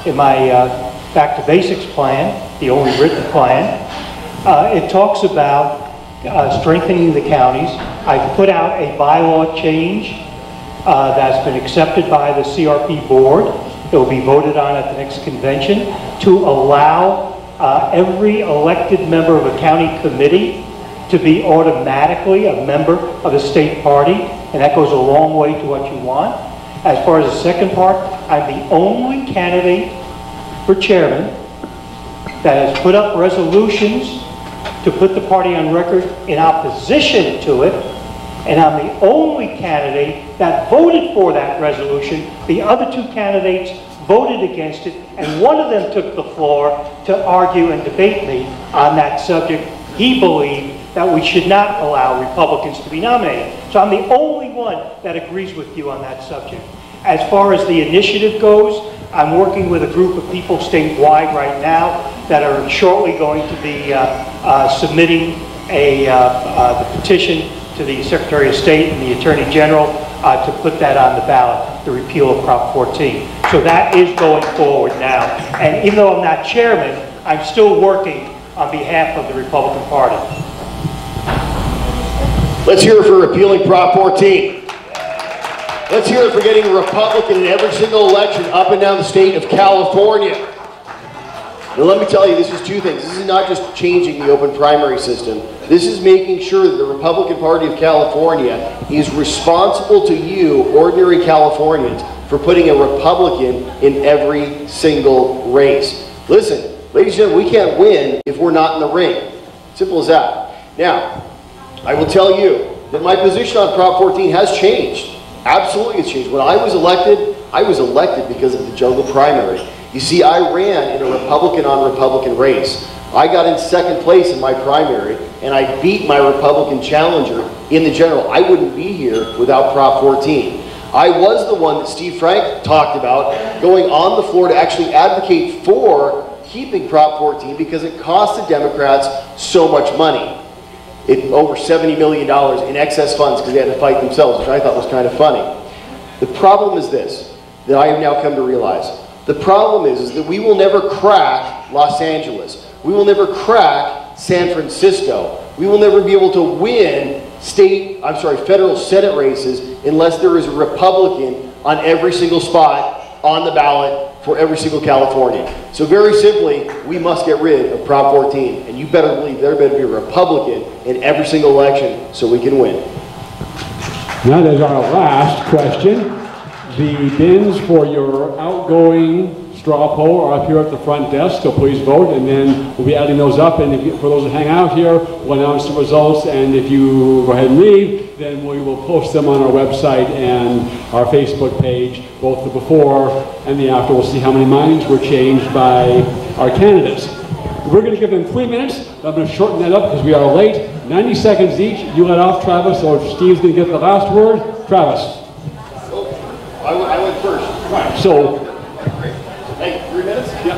Speaker 4: in my Back to Basics plan, the only written plan, it talks about strengthening the counties. I've put out a bylaw change that's been accepted by the CRP board. It will be voted on at the next convention to allow every elected member of a county committee to be automatically a member of the state party, and that goes a long way to what you want. As far as the second part, I'm the only candidate for chairman that has put up resolutions to put the party on record in opposition to it, and I'm the only candidate that voted for that resolution. The other two candidates voted against it, and one of them took the floor to argue and debate me on that subject. He believed that we should not allow Republicans to be nominated. So I'm the only one that agrees with you on that subject. As far as the initiative goes, I'm working with a group of people statewide right now that are shortly going to be submitting the petition to the Secretary of State and the Attorney General to put that on the ballot, the repeal of Prop 14. So that is going forward now. And even though I'm not chairman, I'm still working on behalf of the Republican Party.
Speaker 2: Let's hear it for repealing Prop 14. Let's hear it for getting a Republican in every single election up and down the state of California. Now let me tell you, this is two things. This is not just changing the open primary system. This is making sure that the Republican Party of California is responsible to you, ordinary Californians, for putting a Republican in every single race. Listen, ladies and gentlemen, we can't win if we're not in the ring. Simple as that. Now, I will tell you that my position on Prop 14 has changed. Absolutely it's changed. When I was elected because of the jungle primary. You see, I ran in a Republican on Republican race. I got in second place in my primary, and I beat my Republican challenger in the general. I wouldn't be here without Prop 14. I was the one that Steve Frank talked about going on the floor to actually advocate for keeping Prop 14 because it cost the Democrats so much money. over $70 million in excess funds because they had to fight themselves, which I thought was kind of funny. The problem is this, that I have now come to realize. The problem is that we will never crack Los Angeles. We will never crack San Francisco. We will never be able to win federal Senate races unless there is a Republican on every single spot on the ballot for every single Californian. So very simply, we must get rid of Prop 14. And you better believe there better be a Republican in every single election so we can win.
Speaker 11: Now there's our last question. The bins for your outgoing straw poll are up here at the front desk, so please vote, and then we'll be adding those up. And for those that hang out here, we'll announce the results, and if you go ahead and leave, then we will post them on our website and our Facebook page, both the before and the after. We'll see how many minds were changed by our candidates. We're going to give them 3 minutes. I'm going to shorten that up because we are late. 90 seconds each. You let off, Travis, or Steve's going to get the last word. Travis.
Speaker 2: I went first.
Speaker 11: Right, so.
Speaker 2: Hey, 3 minutes?
Speaker 11: Yeah.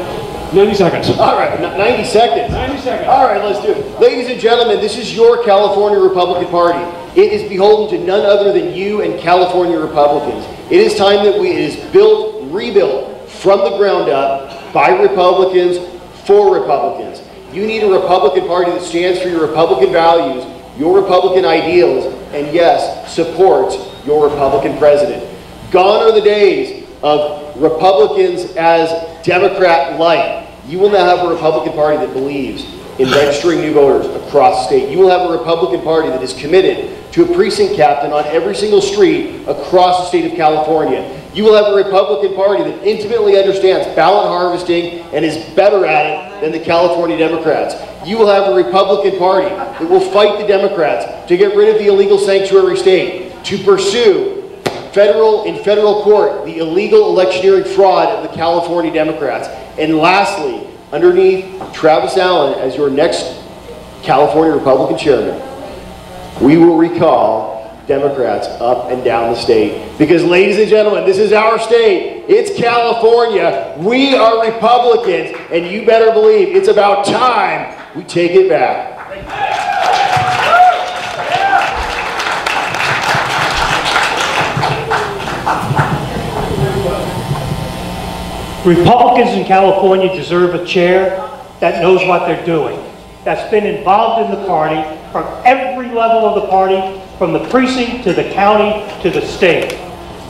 Speaker 11: 90 seconds.
Speaker 2: All right, 90 seconds.
Speaker 11: 90 seconds.
Speaker 2: All right, let's do it. Ladies and gentlemen, this is your California Republican Party. It is beholden to none other than you and California Republicans. It is time that it is built, rebuilt from the ground up by Republicans for Republicans. You need a Republican Party that stands for your Republican values, your Republican ideals, and yes, supports your Republican president. Gone are the days of Republicans as Democrat-like. You will now have a Republican Party that believes in registering new voters across the state. You will have a Republican Party that is committed to a precinct captain on every single street across the state of California. You will have a Republican Party that intimately understands ballot harvesting and is better at it than the California Democrats. You will have a Republican Party that will fight the Democrats to get rid of the illegal sanctuary state, to pursue in federal court the illegal electioneering fraud of the California Democrats. And lastly, underneath Travis Allen as your next California Republican chairman, we will recall Democrats up and down the state. Because ladies and gentlemen, this is our state. It's California. We are Republicans, and you better believe it's about time we take it back.
Speaker 4: Republicans in California deserve a chair that knows what they're doing, that's been involved in the party from every level of the party, from the precinct to the county to the state.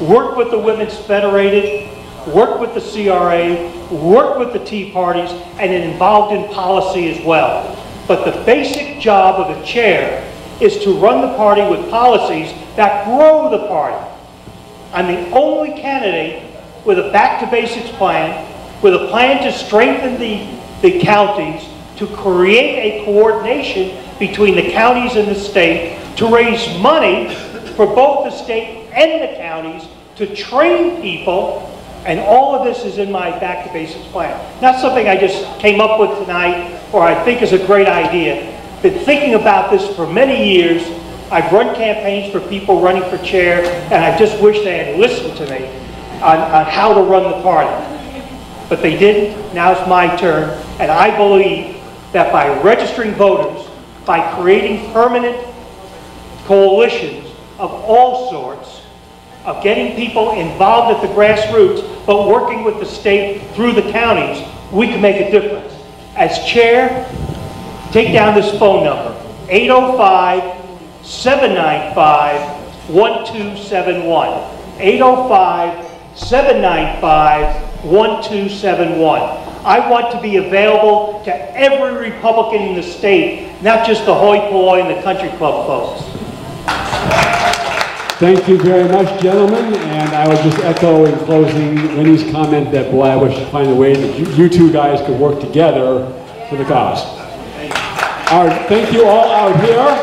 Speaker 4: Work with the Women's Federated, work with the CRA, work with the Tea Parties, and involved in policy as well. But the basic job of a chair is to run the party with policies that grow the party. I'm the only candidate with a back-to-basics plan, with a plan to strengthen the counties, to create a coordination between the counties and the state, to raise money for both the state and the counties, to train people, and all of this is in my back-to-basics plan. Not something I just came up with tonight or I think is a great idea. Been thinking about this for many years. I've run campaigns for people running for chair, and I just wish they had listened to me on how to run the party. But they didn't. Now it's my turn, and I believe that by registering voters, by creating permanent coalitions of all sorts, of getting people involved at the grassroots, but working with the state through the counties, we can make a difference. As chair, take down this phone number, 805-795-1271. 805-795-1271. I want to be available to every Republican in the state, not just the hoi polloi and the country club folks.
Speaker 11: Thank you very much, gentlemen, and I would just echo in closing Lenny's comment that, boy, I wish to find a way that you two guys could work together for the cause. All right, thank you all out here.